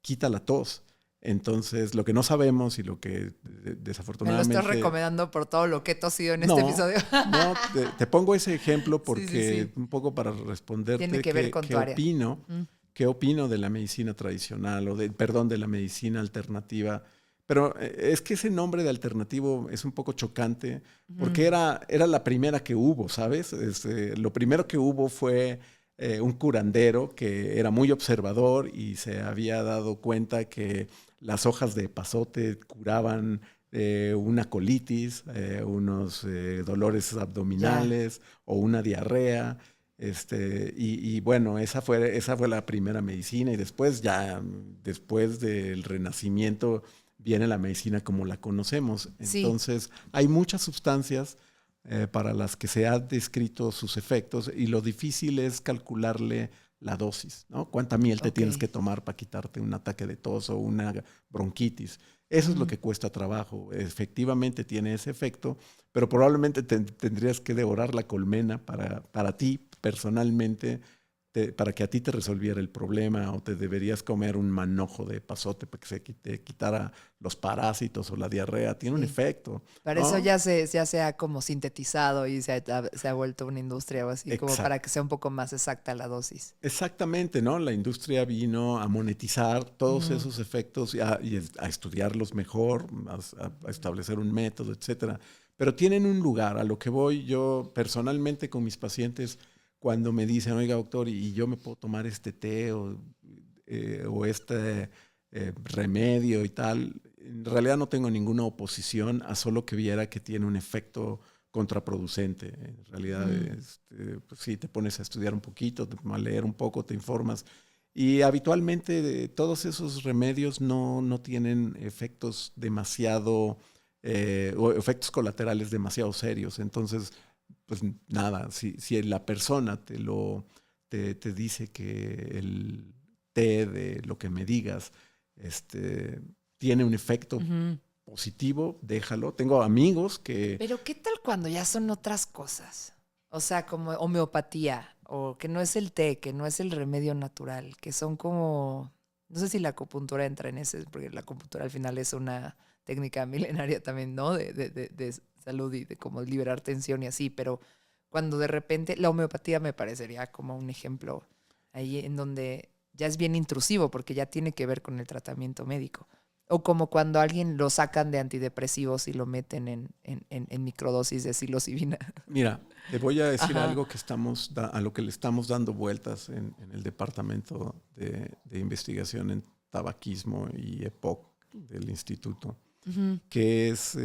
quita la tos. Entonces, lo que no sabemos y lo que desafortunadamente... Me lo estás recomendando por todo lo que he tosido en este episodio. No, te pongo ese ejemplo porque Sí. un poco para responderte Tiene que ver con tu área. qué opino de la medicina tradicional de la medicina alternativa. Pero es que ese nombre de alternativo es un poco chocante porque era la primera que hubo, ¿sabes? Lo primero que hubo fue un curandero que era muy observador y se había dado cuenta que las hojas de epazote curaban una colitis, unos dolores abdominales o una diarrea. Y bueno, esa fue la primera medicina y después del Renacimiento viene la medicina como la conocemos. Sí. Entonces, hay muchas sustancias para las que se han descrito sus efectos y lo difícil es calcularle la dosis, ¿no? ¿Cuánta miel te tienes que tomar para quitarte un ataque de tos o una bronquitis? Eso es lo que cuesta trabajo. Efectivamente tiene ese efecto, pero probablemente tendrías que devorar la colmena para ti personalmente, para que a ti te resolviera el problema, o te deberías comer un manojo de epazote para que se quitara los parásitos o la diarrea. Tiene un efecto. Para ¿no? eso ya se ha como sintetizado y se ha vuelto una industria o así, como para que sea un poco más exacta la dosis. Exactamente, ¿no? La industria vino a monetizar todos esos efectos y a estudiarlos mejor, a establecer un método, etcétera. Pero tienen un lugar. A lo que voy yo personalmente con mis pacientes, cuando me dicen, oiga, doctor, y yo me puedo tomar este té o este remedio y tal, en realidad no tengo ninguna oposición a solo que viera que tiene un efecto contraproducente. En realidad, pues sí, te pones a estudiar un poquito, a leer un poco, te informas. Y habitualmente todos esos remedios no tienen efectos demasiado, o efectos colaterales demasiado serios. Entonces, pues nada, si la persona te dice que el té de lo que me digas tiene un efecto positivo, déjalo. Tengo amigos que... Pero ¿qué tal cuando ya son otras cosas? O sea, como homeopatía, o que no es el té, que no es el remedio natural, que son como... No sé si la acupuntura entra en ese, porque la acupuntura al final es una técnica milenaria también, ¿no? De salud y de cómo liberar tensión y así, pero cuando de repente la homeopatía me parecería como un ejemplo ahí en donde ya es bien intrusivo porque ya tiene que ver con el tratamiento médico. O como cuando a alguien lo sacan de antidepresivos y lo meten en microdosis de psilocibina. Mira, te voy a decir Ajá. algo que a lo que le estamos dando vueltas en el Departamento de Investigación en Tabaquismo y EPOC del Instituto, que es,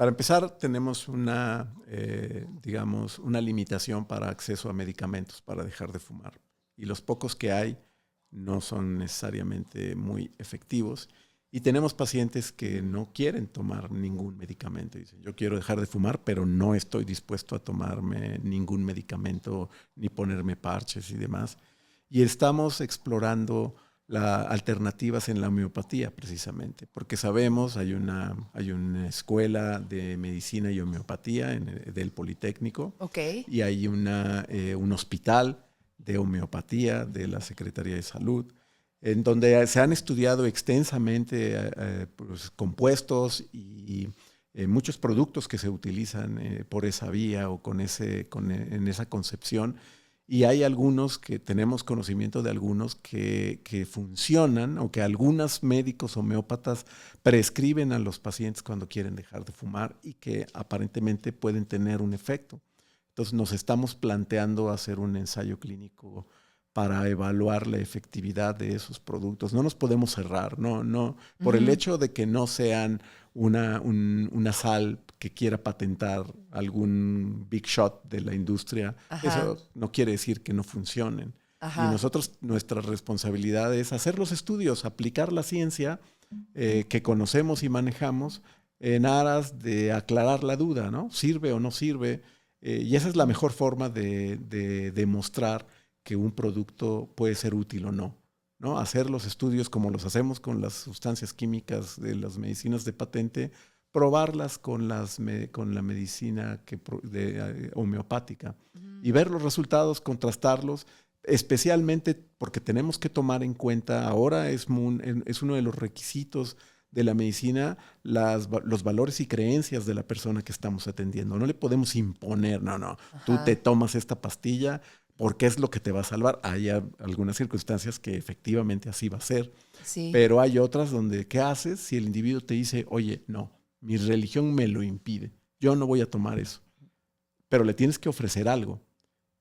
Para empezar, tenemos digamos, una limitación para acceso a medicamentos para dejar de fumar. Y los pocos que hay no son necesariamente muy efectivos. Y tenemos pacientes que no quieren tomar ningún medicamento. Dicen, yo quiero dejar de fumar, pero no estoy dispuesto a tomarme ningún medicamento ni ponerme parches y demás. Y estamos explorando alternativas en la homeopatía, precisamente, porque sabemos, hay una escuela de medicina y homeopatía del Politécnico, Okay. y hay un hospital de homeopatía de la Secretaría de Salud, en donde se han estudiado extensamente pues, compuestos y muchos productos que se utilizan por esa vía o en esa concepción. Y hay algunos que tenemos conocimiento de algunos que funcionan o que algunos médicos homeópatas prescriben a los pacientes cuando quieren dejar de fumar y que aparentemente pueden tener un efecto. Entonces nos estamos planteando hacer un ensayo clínico para evaluar la efectividad de esos productos. No nos podemos cerrar, no, por el hecho de que no sean una sal que quiera patentar algún big shot de la industria, Ajá. eso no quiere decir que no funcionen. Ajá. Y nosotros, nuestra responsabilidad es hacer los estudios, aplicar la ciencia que conocemos y manejamos en aras de aclarar la duda, ¿no? ¿Sirve o no sirve? Y esa es la mejor forma de demostrar que un producto puede ser útil o no, ¿no? Hacer los estudios como los hacemos con las sustancias químicas de las medicinas de patente, probarlas con la medicina homeopática y ver los resultados, contrastarlos, especialmente porque tenemos que tomar en cuenta, ahora es uno de los requisitos de la medicina, los valores y creencias de la persona que estamos atendiendo. No le podemos imponer, no, tú te tomas esta pastilla porque es lo que te va a salvar. Hay algunas circunstancias que efectivamente así va a ser, Sí. pero hay otras donde, ¿qué haces si el individuo te dice, oye, no, mi religión me lo impide, yo no voy a tomar eso? Pero le tienes que ofrecer algo.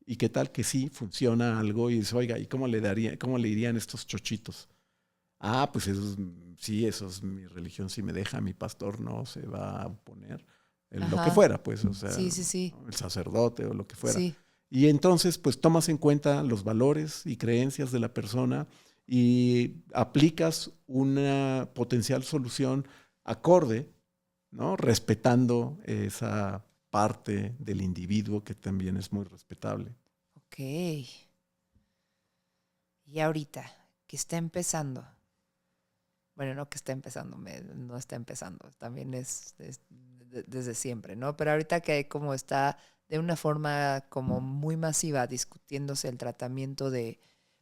¿Y qué tal que sí funciona algo? Y dices, oiga, ¿y cómo le irían estos chochitos? Ah, pues eso es mi religión, si me deja, mi pastor no se va a oponer. Lo que fuera, pues, o sea, Sí. el sacerdote o lo que fuera. Sí. Y entonces, pues, tomas en cuenta los valores y creencias de la persona y aplicas una potencial solución acorde, ¿no? Respetando esa parte del individuo que también es muy respetable. Ok. Y ahorita, que está empezando. Bueno, no que está empezando, no está empezando, también es desde siempre, ¿no? Pero ahorita que como está de una forma como muy masiva discutiéndose el tratamiento de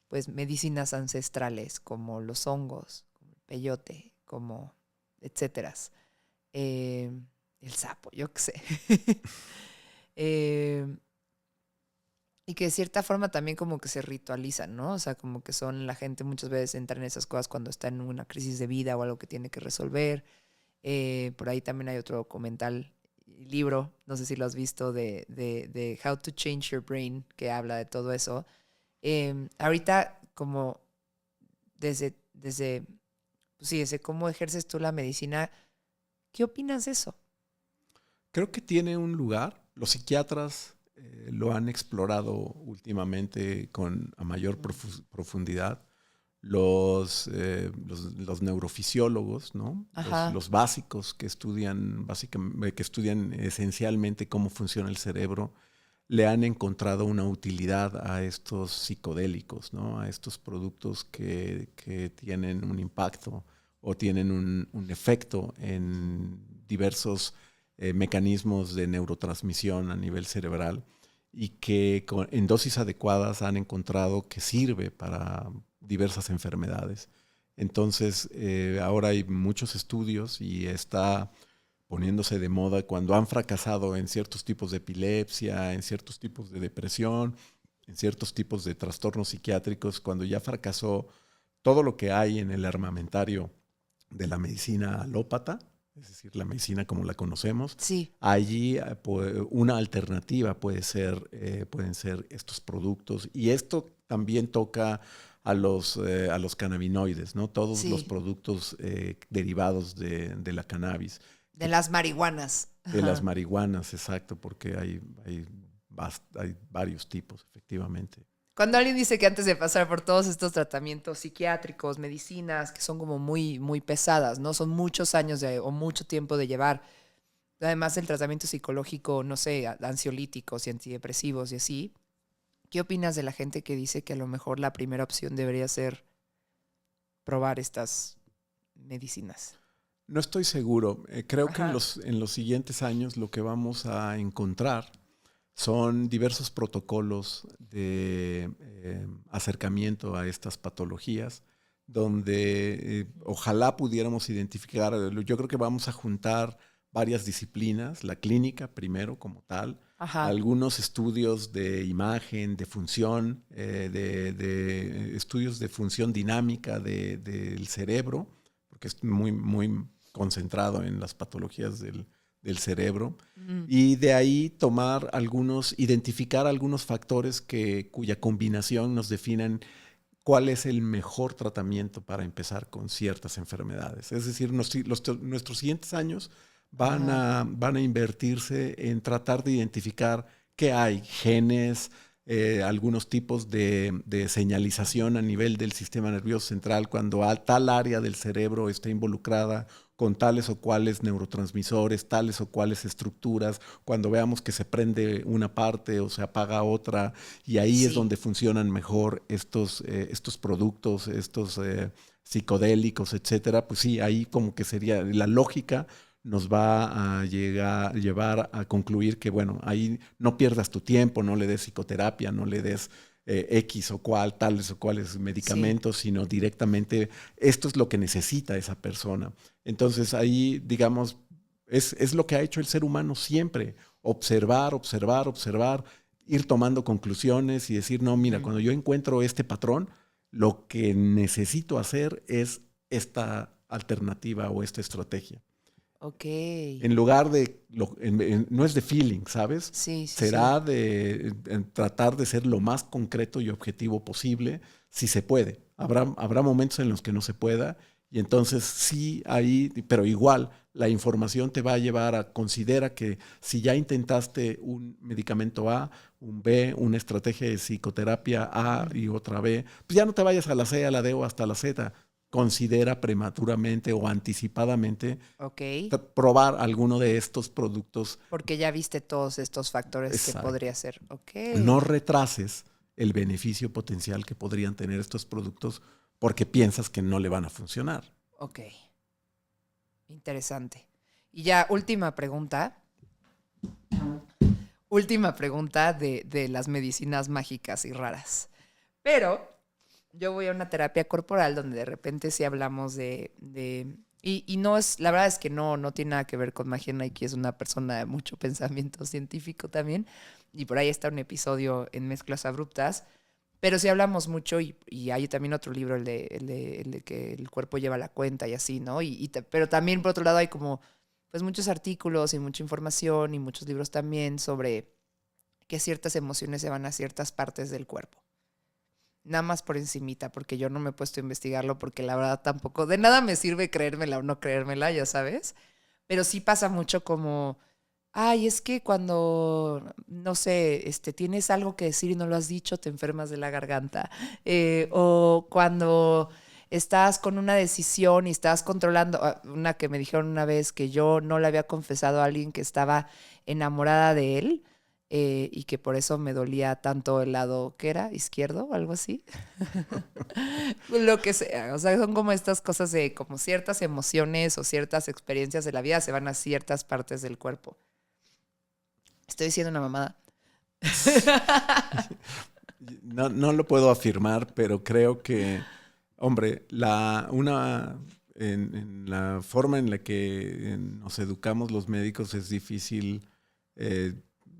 pues medicinas ancestrales como los hongos, como el peyote, como etcétera. El sapo, yo qué sé. Y que de cierta forma también como que se ritualizan, ¿no? O sea, como que la gente muchas veces entra en esas cosas cuando está en una crisis de vida o algo que tiene que resolver. Por ahí también hay otro documental, libro, no sé si lo has visto, de How to Change Your Brain, que habla de todo eso. Ahorita, como desde cómo ejerces tú la medicina, ¿qué opinas de eso? Creo que tiene un lugar. Los psiquiatras lo han explorado últimamente a mayor profundidad. Los neurofisiólogos, ¿no? Los básicos que estudian esencialmente cómo funciona el cerebro, le han encontrado una utilidad a estos psicodélicos, ¿no? A estos productos que tienen un impacto o tienen un efecto en diversos mecanismos de neurotransmisión a nivel cerebral y que en dosis adecuadas han encontrado que sirve para diversas enfermedades. Entonces, ahora hay muchos estudios y está poniéndose de moda cuando han fracasado en ciertos tipos de epilepsia, en ciertos tipos de depresión, en ciertos tipos de trastornos psiquiátricos, cuando ya fracasó todo lo que hay en el armamentario de la medicina alópata, es decir, la medicina como la conocemos. Sí. Allí una alternativa pueden ser estos productos. Y esto también toca a los cannabinoides, ¿no? Todos los productos derivados de la cannabis, De las marihuanas. De las marihuanas, exacto, porque hay varios tipos, efectivamente. Cuando alguien dice que antes de pasar por todos estos tratamientos psiquiátricos, medicinas, que son como muy, muy pesadas, ¿no? Son muchos años o mucho tiempo de llevar. Además, el tratamiento psicológico, no sé, ansiolíticos y antidepresivos y así. ¿Qué opinas de la gente que dice que a lo mejor la primera opción debería ser probar estas medicinas? No estoy seguro. Creo que Ajá. en los siguientes años lo que vamos a encontrar son diversos protocolos de acercamiento a estas patologías, donde ojalá pudiéramos identificar, yo creo que vamos a juntar varias disciplinas, la clínica primero como tal, Ajá. algunos estudios de imagen, de función, de estudios de función dinámica del cerebro, porque es muy, muy concentrado en las patologías del cerebro, y de ahí tomar identificar algunos factores cuya combinación nos definan cuál es el mejor tratamiento para empezar con ciertas enfermedades. Es decir, nuestros siguientes años van a invertirse en tratar de identificar qué hay, genes, algunos tipos de señalización a nivel del sistema nervioso central cuando tal área del cerebro está involucrada con tales o cuales neurotransmisores, tales o cuales estructuras, cuando veamos que se prende una parte o se apaga otra, y ahí es donde funcionan mejor estos productos, estos psicodélicos, etcétera. Pues sí, ahí como que sería la lógica nos va a llevar a concluir que, bueno, ahí no pierdas tu tiempo, no le des psicoterapia, no le des X o tales o cuales medicamentos, sino directamente esto es lo que necesita esa persona. Entonces ahí, digamos, es lo que ha hecho el ser humano siempre, observar, ir tomando conclusiones y decir, no, mira, cuando yo encuentro este patrón, lo que necesito hacer es esta alternativa o esta estrategia. Ok. En lugar de, no es de feeling, ¿sabes? Sí. Será de tratar de ser lo más concreto y objetivo posible, si se puede. Habrá momentos en los que no se pueda, y entonces sí, ahí, pero igual, la información te va a llevar a considera que si ya intentaste un medicamento A, un B, una estrategia de psicoterapia A y otra B, pues ya no te vayas a la C, a la D o hasta la Z. Considera prematuramente o anticipadamente probar alguno de estos productos. Porque ya viste todos estos factores. Exacto. Que podría ser. No retrases el beneficio potencial que podrían tener estos productos porque piensas que no le van a funcionar. Ok. Interesante. Y ya, última pregunta. Última pregunta de las medicinas mágicas y raras. Pero yo voy a una terapia corporal donde de repente sí hablamos y no es, la verdad es que no tiene nada que ver con magia. Nike es una persona de mucho pensamiento científico también, y por ahí está un episodio en Mezclas Abruptas, pero sí hablamos mucho, y hay también otro libro, el de que el cuerpo lleva la cuenta y así, ¿no? Pero también por otro lado hay como pues muchos artículos y mucha información y muchos libros también sobre que ciertas emociones se van a ciertas partes del cuerpo. Nada más por encimita, porque yo no me he puesto a investigarlo, porque la verdad tampoco, de nada me sirve creérmela o no creérmela, ya sabes. Pero sí pasa mucho como, ay, es que cuando, no sé, tienes algo que decir y no lo has dicho, te enfermas de la garganta. O cuando estás con una decisión y estás controlando, una que me dijeron una vez que yo no le había confesado a alguien que estaba enamorada de él. Y que por eso me dolía tanto el lado, ¿qué era? ¿Izquierdo o algo así? Lo que sea. O sea, son como estas cosas de como ciertas emociones o ciertas experiencias de la vida se van a ciertas partes del cuerpo. Estoy diciendo una mamada. No lo puedo afirmar, pero creo que, hombre, en la forma en la que nos educamos los médicos es difícil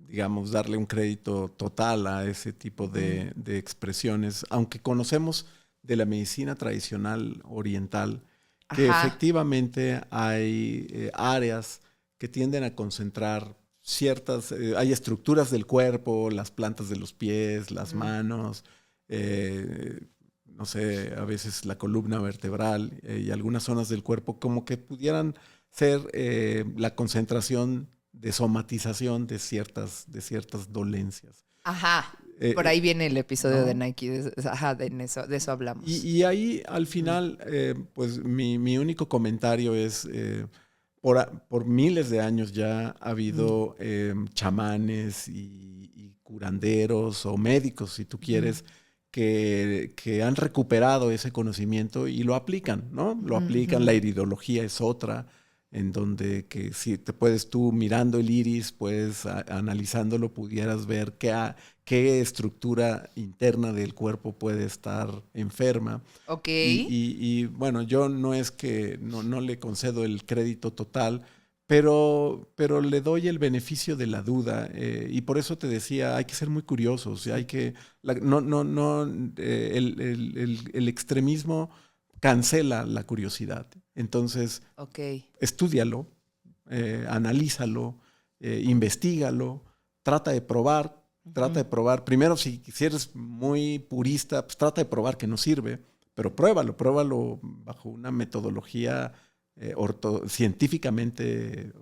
digamos, darle un crédito total a ese tipo de expresiones, aunque conocemos de la medicina tradicional oriental que efectivamente hay áreas que tienden a concentrar hay estructuras del cuerpo, las plantas de los pies, las manos, no sé, a veces la columna vertebral y algunas zonas del cuerpo como que pudieran ser la concentración de somatización de ciertas dolencias. Ajá. Por ahí viene el episodio ¿no? de Nike. De eso hablamos. Y ahí, al final, pues mi único comentario es, por miles de años ya ha habido chamanes y curanderos o médicos, si tú quieres, que han recuperado ese conocimiento y lo aplican, ¿no? Lo aplican, la iridología es otra, en donde que si te puedes tú mirando el iris, puedes analizándolo, pudieras ver qué estructura interna del cuerpo puede estar enferma. Ok. Y bueno, yo no es que no le concedo el crédito total, pero le doy el beneficio de la duda, y por eso te decía, hay que ser muy curiosos, hay que, el extremismo cancela la curiosidad. Entonces, estúdialo, analízalo, investígalo, trata de probar. Primero, si eres muy purista, pues trata de probar que no sirve, pero pruébalo bajo una metodología científicamente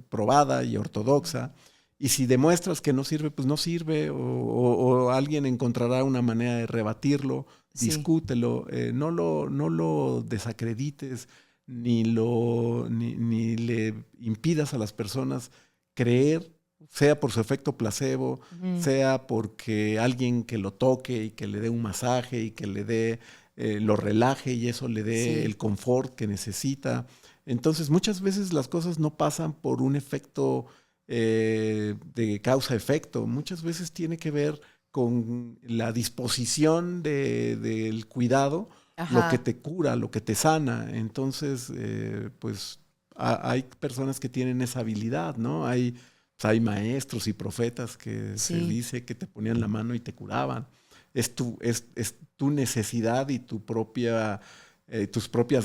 probada y ortodoxa. Y si demuestras que no sirve, pues no sirve, o alguien encontrará una manera de rebatirlo, discútelo, no lo desacredites, ni le impidas a las personas creer, sea por su efecto placebo, sea porque alguien que lo toque y que le dé un masaje y que le dé, lo relaje y eso le dé el confort que necesita. Entonces, muchas veces las cosas no pasan por un efecto de causa-efecto. Muchas veces tiene que ver con la disposición del cuidado, lo que te cura, lo que te sana. Entonces, pues hay personas que tienen esa habilidad, ¿no? Hay maestros y profetas que se dice que te ponían la mano y te curaban. Es tu necesidad y tus propias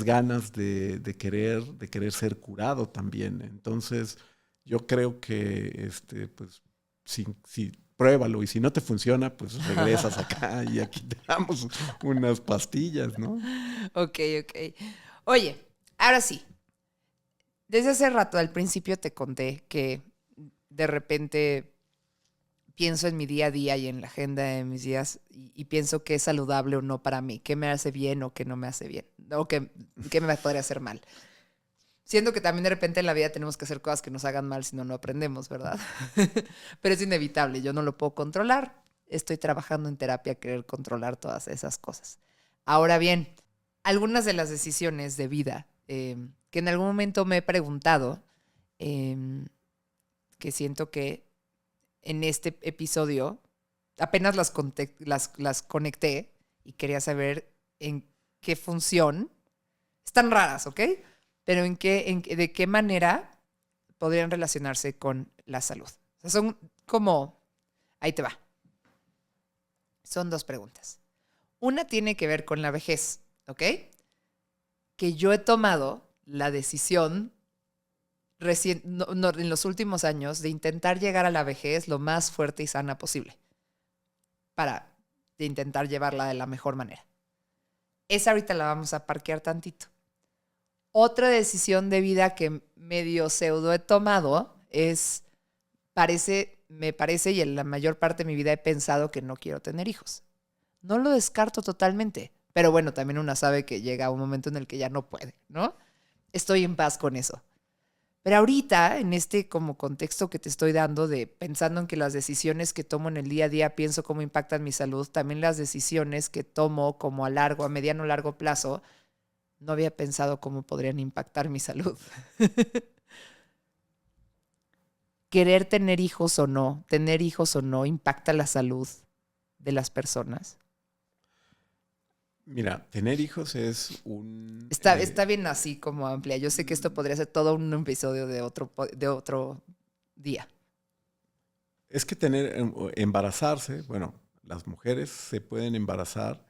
ganas de querer ser curado también. Entonces, yo creo que pues, si pruébalo, y si no te funciona, pues regresas acá y aquí te damos unas pastillas, ¿no? Ok. Oye, ahora sí. Desde hace rato, al principio te conté que de repente pienso en mi día a día y en la agenda de mis días y pienso qué es saludable o no para mí, qué me hace bien o qué no me hace bien, o qué me podría hacer mal. Siento que también de repente en la vida tenemos que hacer cosas que nos hagan mal, si no aprendemos, ¿verdad? Pero es inevitable, yo no lo puedo controlar. Estoy trabajando en terapia a querer controlar todas esas cosas. Ahora bien, algunas de las decisiones de vida que en algún momento me he preguntado, que siento que en este episodio apenas las conecté y quería saber en qué función. Están raras, ¿ok? Pero de qué manera podrían relacionarse con la salud. O sea, son como... Ahí te va. Son 2 preguntas. Una tiene que ver con la vejez, ¿ok? Que yo he tomado la decisión en los últimos años de intentar llegar a la vejez lo más fuerte y sana posible para intentar llevarla de la mejor manera. Esa ahorita la vamos a parquear tantito. Otra decisión de vida que medio pseudo he tomado es, me parece, y en la mayor parte de mi vida he pensado que no quiero tener hijos. No lo descarto totalmente, pero bueno, también una sabe que llega un momento en el que ya no puede, ¿no? Estoy en paz con eso. Pero ahorita, en este como contexto que te estoy dando, de pensando en que las decisiones que tomo en el día a día pienso cómo impactan mi salud, también las decisiones que tomo como a mediano o largo plazo, no había pensado cómo podrían impactar mi salud. Querer tener hijos o no impacta la salud de las personas. Mira, tener hijos es un... Está bien así como amplia. Yo sé que esto podría ser todo un episodio de otro día. Es que embarazarse, bueno, las mujeres se pueden embarazar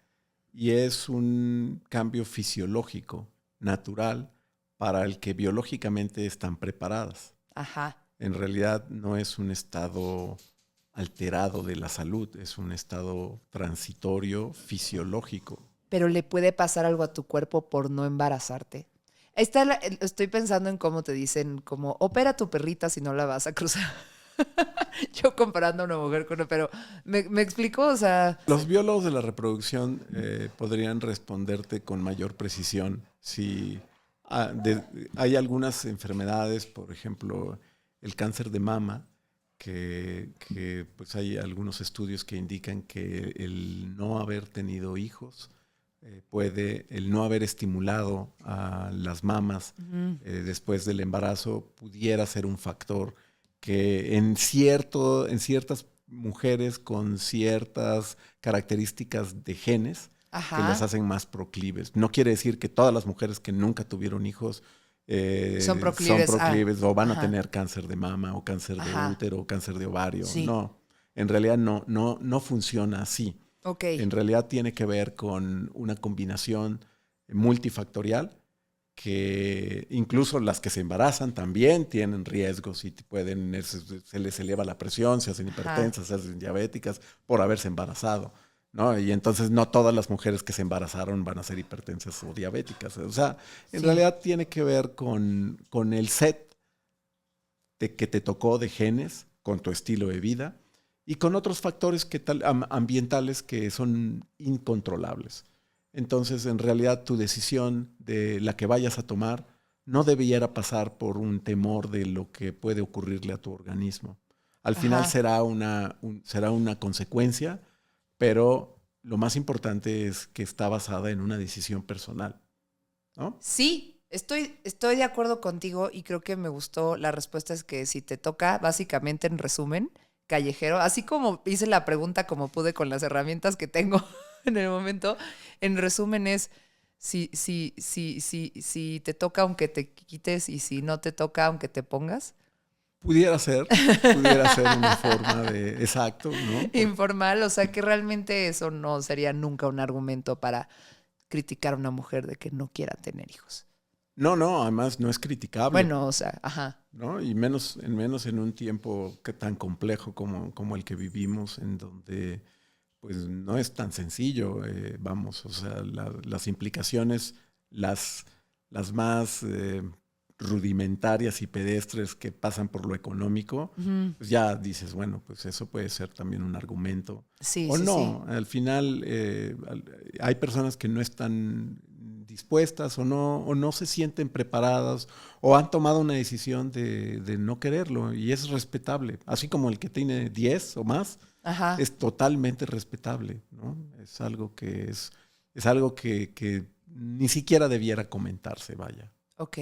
y es un cambio fisiológico, natural, para el que biológicamente están preparadas. Ajá. En realidad no es un estado alterado de la salud, es un estado transitorio, fisiológico. Pero le puede pasar algo a tu cuerpo por no embarazarte. Estoy pensando en cómo te dicen, como, opera tu perrita si no la vas a cruzar. Yo comparando a una mujer con una, pero me explicó, o sea... Los biólogos de la reproducción podrían responderte con mayor precisión si hay algunas enfermedades, por ejemplo, el cáncer de mama, que pues hay algunos estudios que indican que el no haber tenido hijos el no haber estimulado a las mamas después del embarazo pudiera ser un factor que en ciertas mujeres con ciertas características de genes que las hacen más proclives. No quiere decir que todas las mujeres que nunca tuvieron hijos son proclives o van a tener cáncer de mama o cáncer de útero o cáncer de ovario. Sí. No, en realidad no funciona así. Okay. En realidad tiene que ver con una combinación multifactorial que incluso las que se embarazan también tienen riesgos y se les eleva la presión, se hacen hipertensas, se hacen diabéticas por haberse embarazado, ¿no? Y entonces no todas las mujeres que se embarazaron van a ser hipertensas o diabéticas. O sea, en realidad tiene que ver con el set que te tocó de genes, con tu estilo de vida, y con otros factores ambientales que son incontrolables. Entonces, en realidad, tu decisión de la que vayas a tomar no debiera pasar por un temor de lo que puede ocurrirle a tu organismo. Al final será una consecuencia, pero lo más importante es que está basada en una decisión personal, ¿no? Sí, estoy de acuerdo contigo y creo que me gustó la respuesta. Es que si te toca, básicamente en resumen, callejero, así como hice la pregunta como pude con las herramientas que tengo en el momento, en resumen es si te toca aunque te quites y si no te toca aunque te pongas. Pudiera ser una forma de exacto, ¿no? Informal, o sea que realmente eso no sería nunca un argumento para criticar a una mujer de que no quiera tener hijos. No, además no es criticable. Bueno, o sea, ¿no? Y menos en un tiempo tan complejo como el que vivimos, en donde pues no es tan sencillo, o sea, las implicaciones, las más rudimentarias y pedestres que pasan por lo económico, pues ya dices, bueno, pues eso puede ser también un argumento. Sí, o sí, no, sí. al final hay personas que no están dispuestas o no se sienten preparadas o han tomado una decisión de no quererlo y es respetable. Así como el que tiene 10 o más, es totalmente respetable, ¿no? Es algo que ni siquiera debiera comentarse, vaya. Ok.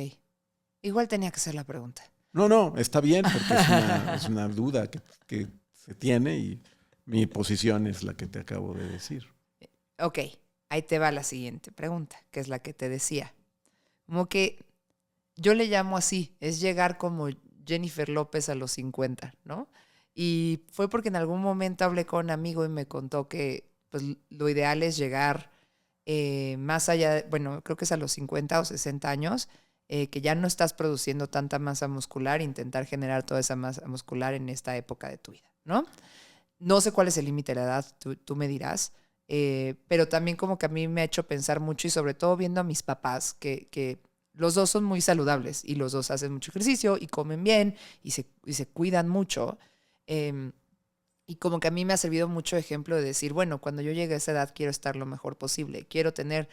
Igual tenía que ser la pregunta. No, está bien porque es una duda que se tiene y mi posición es la que te acabo de decir. Ok, ahí te va la siguiente pregunta, que es la que te decía. Como que yo le llamo así, es llegar como Jennifer López a los 50, ¿no? Y fue porque en algún momento hablé con un amigo y me contó que pues, lo ideal es llegar más allá, bueno, creo que es a los 50 o 60 años, que ya no estás produciendo tanta masa muscular, intentar generar toda esa masa muscular en esta época de tu vida, ¿no? No sé cuál es el límite de la edad, tú me dirás, pero también como que a mí me ha hecho pensar mucho y sobre todo viendo a mis papás, que los dos son muy saludables y los dos hacen mucho ejercicio y comen bien y se cuidan mucho. Y como que a mí me ha servido mucho ejemplo de decir, bueno, cuando yo llegue a esa edad quiero estar lo mejor posible, quiero tener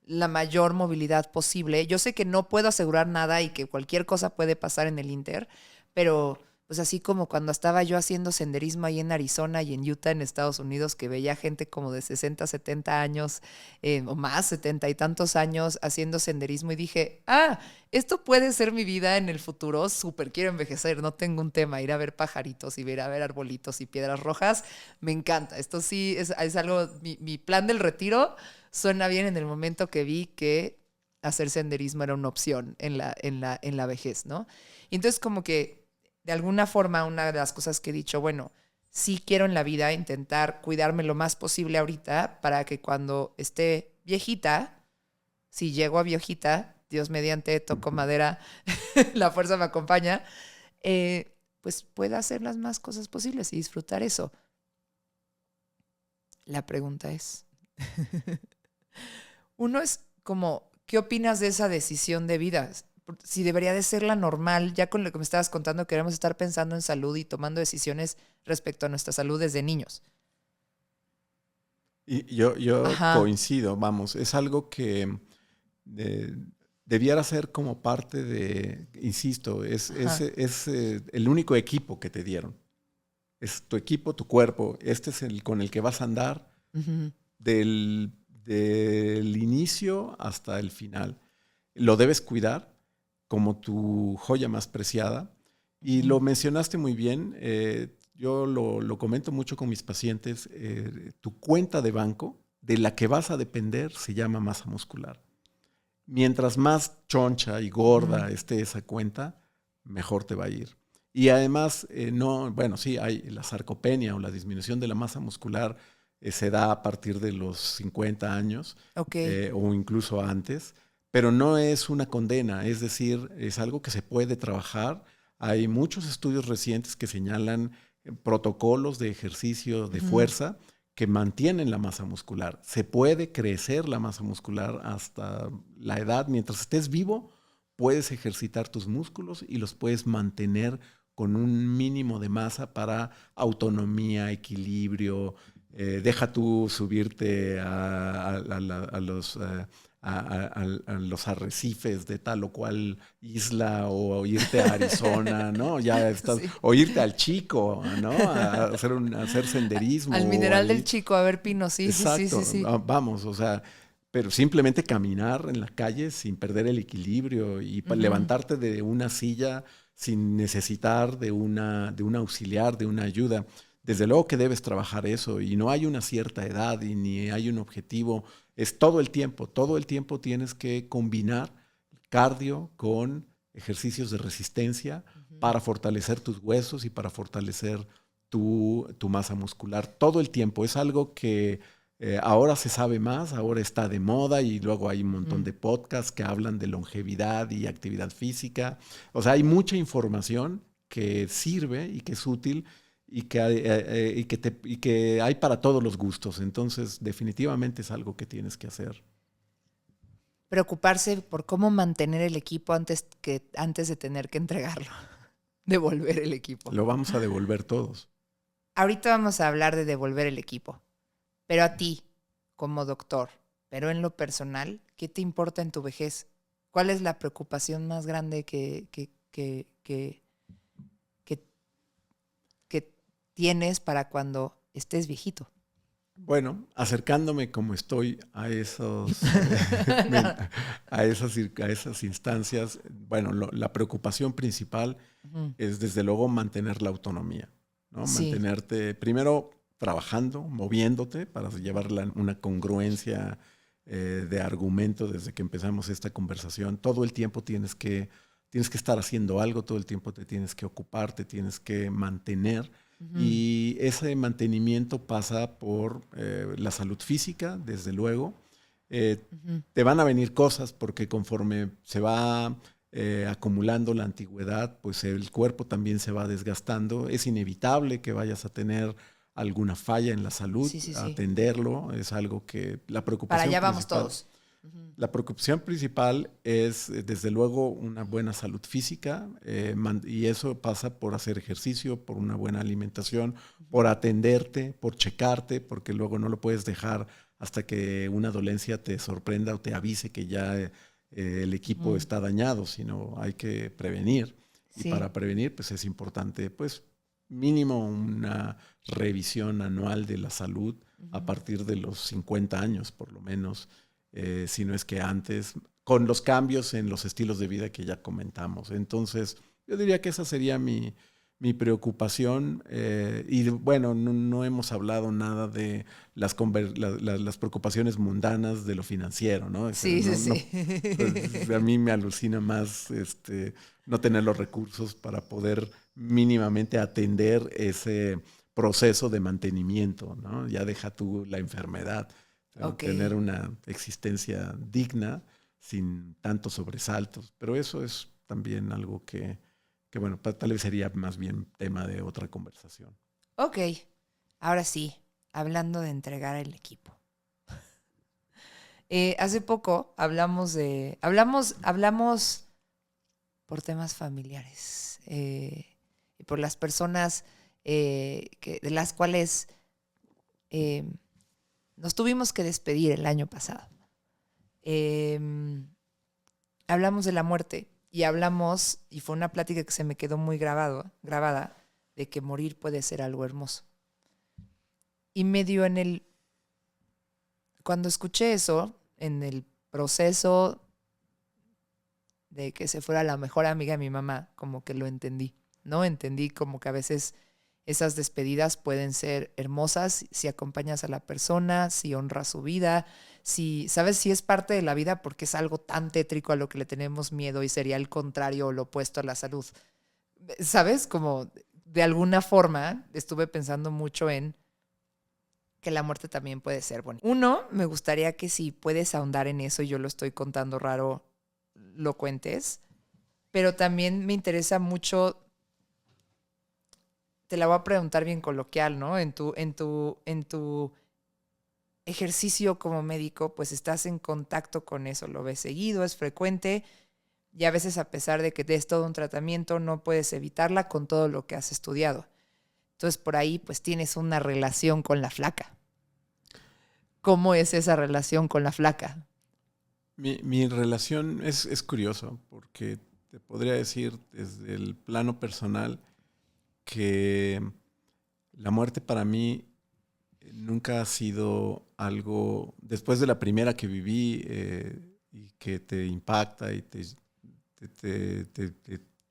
la mayor movilidad posible. Yo sé que no puedo asegurar nada y que cualquier cosa puede pasar en el Inter, pero pues así como cuando estaba yo haciendo senderismo ahí en Arizona y en Utah, en Estados Unidos, que veía gente como de 60, 70 años o más, 70 y tantos años haciendo senderismo y dije, esto puede ser mi vida en el futuro, súper quiero envejecer, no tengo un tema, ir a ver pajaritos y ir a ver arbolitos y piedras rojas, me encanta. Esto sí es algo, mi plan del retiro suena bien en el momento que vi que hacer senderismo era una opción en la vejez, ¿no? Y entonces como que de alguna forma, una de las cosas que he dicho, bueno, sí quiero en la vida intentar cuidarme lo más posible ahorita para que cuando esté viejita, si llego a viejita, Dios mediante, toco madera, la fuerza me acompaña, pues pueda hacer las más cosas posibles y disfrutar eso. La pregunta es, uno es como, ¿Qué opinas de esa decisión de vida? Si debería de ser la normal, ya con lo que me estabas contando, queremos estar pensando en salud y tomando decisiones respecto a nuestra salud desde niños. Y yo Ajá, coincido, vamos, es algo que eh, debiera ser como parte de, insisto, ajá. es el único equipo que te dieron. Es tu equipo, tu cuerpo. Este es el con el que vas a andar Ujú, del, del inicio hasta el final. Lo debes cuidar como tu joya más preciada. Y ujú. lo mencionaste muy bien. Yo lo comento mucho con mis pacientes. Tu cuenta de banco de la que vas a depender se llama masa muscular. Mientras más choncha y Ujú. gorda esté esa cuenta, mejor te va a ir. Y además, no, bueno, sí, hay la sarcopenia o la disminución de la masa muscular se da a partir de los 50 años Ok. o incluso antes, pero no es una condena, es decir, es algo que se puede trabajar. Hay muchos estudios recientes que señalan protocolos de ejercicio de Ujú. fuerza que mantienen la masa muscular. Se puede crecer la masa muscular hasta la edad. Mientras estés vivo, puedes ejercitar tus músculos y los puedes mantener con un mínimo de masa para autonomía, equilibrio. Deja tú subirte a los... a los arrecifes de tal o cual isla o irte a Arizona, ¿no? Ya estás, Sí. o irte al Chico, ¿no? A hacer senderismo Al o mineral del al... Chico, a ver, Pino. Sí, sí, sí, sí, Exacto, sí. vamos, o sea, pero simplemente caminar en la calle sin perder el equilibrio y Ujú. levantarte de una silla sin necesitar de un auxiliar, de una ayuda. Desde luego que debes trabajar eso y no hay una cierta edad y ni hay un objetivo, es todo el tiempo tienes que combinar cardio con ejercicios de resistencia Ujú. para fortalecer tus huesos y para fortalecer tu masa muscular. Todo el tiempo es algo que ahora se sabe más, ahora está de moda y luego hay un montón Ujú. de podcasts que hablan de longevidad y actividad física. O sea, hay mucha información que sirve y que es útil y que hay para todos los gustos. Entonces, definitivamente es algo que tienes que hacer. Preocuparse por cómo mantener el equipo antes de tener que entregarlo. Devolver el equipo. Lo vamos a devolver todos. Ahorita vamos a hablar de devolver el equipo. Pero a ti, como doctor, pero en lo personal, ¿qué te importa en tu vejez? ¿Cuál es la preocupación más grande que, que tienes para cuando estés viejito? Bueno, acercándome como estoy a No. a esas instancias, bueno, la preocupación principal Ujú. es desde luego mantener la autonomía, ¿no? Sí. Mantenerte primero trabajando, moviéndote para llevar una congruencia de argumento desde que empezamos esta conversación. Todo el tiempo tienes que estar haciendo algo, todo el tiempo te tienes que ocupar, te tienes que mantener Ujú. y ese mantenimiento pasa por la salud física, desde luego. Eh, Ujú. te van a venir cosas porque conforme se va acumulando la antigüedad, pues el cuerpo también se va desgastando. Es inevitable que vayas a tener alguna falla en la salud, Sí, sí, sí. atenderlo. Es algo que Para allá vamos todos. Ujú. la preocupación principal es, desde luego, una buena salud física y eso pasa por hacer ejercicio, por una buena alimentación, por atenderte, por checarte, porque luego no lo puedes dejar hasta que una dolencia te sorprenda o te avise que ya el equipo Ujú. está dañado, sino hay que prevenir. Y Sí. para prevenir, pues es importante, pues mínimo una revisión anual de la salud a Ujú. partir de los 50 años, por lo menos si no es que antes, con los cambios en los estilos de vida que ya comentamos. Entonces, yo diría que esa sería mi preocupación. Y bueno, no hemos hablado nada de las preocupaciones mundanas de lo financiero, ¿no? O sea, Sí, sí, sí. pues, a mí me alucina más no tener los recursos para poder mínimamente atender ese proceso de mantenimiento, ¿no? Ya deja tú la enfermedad, Ok. tener una existencia digna sin tantos sobresaltos. Pero eso es también algo que bueno, tal vez sería más bien tema de otra conversación. Ok. Ahora sí, hablando de entregar el equipo. Hace poco hablamos por temas familiares y por las personas de las cuales nos tuvimos que despedir el año pasado. Hablamos de la muerte y fue una plática que se me quedó muy grabada, de que morir puede ser algo hermoso. Y cuando escuché eso, en el proceso de que se fuera la mejor amiga de mi mamá, como que lo entendí, ¿no? Entendí como que a veces esas despedidas pueden ser hermosas si acompañas a la persona, si honras su vida, si es parte de la vida porque es algo tan tétrico a lo que le tenemos miedo y sería el contrario o lo opuesto a la salud. ¿Sabes? Como de alguna forma estuve pensando mucho en que la muerte también puede ser bonita. Uno, me gustaría que si puedes ahondar en eso, y yo lo estoy contando raro, lo cuentes, pero también me interesa mucho, te la voy a preguntar bien coloquial, ¿no? En tu ejercicio como médico, pues estás en contacto con eso, lo ves seguido, es frecuente, y a veces a pesar de que des todo un tratamiento, no puedes evitarla con todo lo que has estudiado. Entonces por ahí pues tienes una relación con la flaca. ¿Cómo es esa relación con la flaca? Mi relación es curioso porque te podría decir desde el plano personal que la muerte para mí nunca ha sido algo, después de la primera que viví y que te impacta y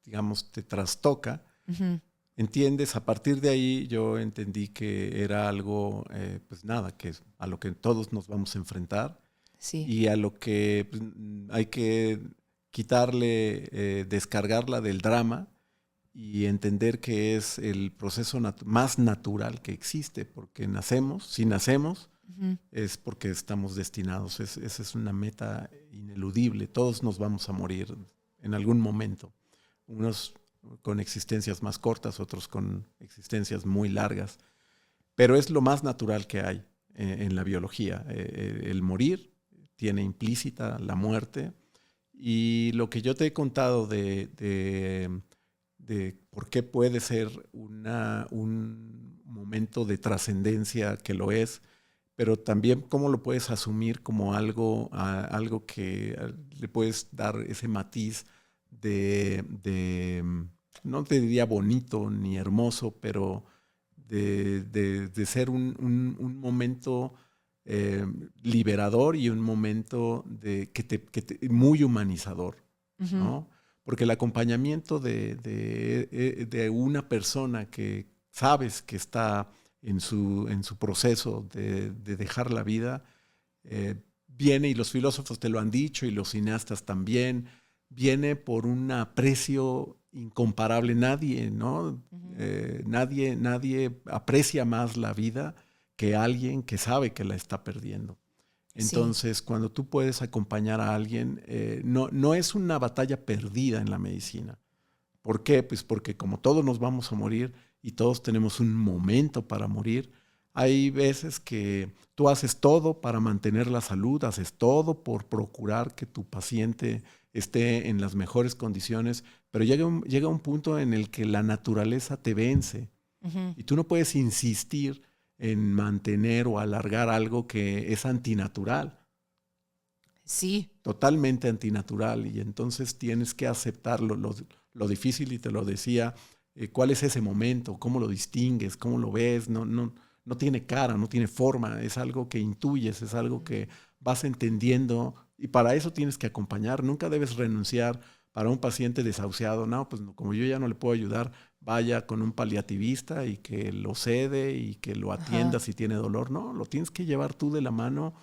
digamos, te trastoca, Uh-huh. entiendes, a partir de ahí yo entendí que era algo, pues nada, que es a lo que todos nos vamos a enfrentar. Sí. Y a lo que pues, hay que quitarle, descargarla del drama y entender que es el proceso más natural que existe, porque si nacemos, Uh-huh. es porque estamos destinados. Esa es una meta ineludible. Todos nos vamos a morir en algún momento. Unos con existencias más cortas, otros con existencias muy largas. Pero es lo más natural que hay en la biología. El morir tiene implícita la muerte. Y lo que yo te he contado de por qué puede ser un momento de trascendencia, que lo es, pero también cómo lo puedes asumir como algo que le puedes dar ese matiz no te diría bonito ni hermoso, pero de ser un momento liberador y un momento muy humanizador, Uh-huh. ¿no? Porque el acompañamiento de una persona que sabes que está en su proceso de dejar la vida, viene, y los filósofos te lo han dicho, y los cineastas también, viene por un aprecio incomparable. Nadie, ¿no? Uh-huh. Nadie aprecia más la vida que alguien que sabe que la está perdiendo. Entonces, sí, cuando tú puedes acompañar a alguien, no es una batalla perdida en la medicina. ¿Por qué? Pues porque como todos nos vamos a morir y todos tenemos un momento para morir, hay veces que tú haces todo para mantener la salud, haces todo por procurar que tu paciente esté en las mejores condiciones, pero llega un punto en el que la naturaleza te vence. Uh-huh. Y tú no puedes insistir en mantener o alargar algo que es antinatural. Sí. Totalmente antinatural. Y entonces tienes que aceptarlo. Lo difícil, y te lo decía, ¿cuál es ese momento? ¿Cómo lo distingues? ¿Cómo lo ves? No tiene cara, no tiene forma. Es algo que intuyes, es algo que vas entendiendo. Y para eso tienes que acompañar. Nunca debes renunciar para un paciente desahuciado. No, pues como yo ya no le puedo ayudar, vaya con un paliativista y que lo cede y que lo atienda. Ajá. Si tiene dolor. No, lo tienes que llevar tú de la mano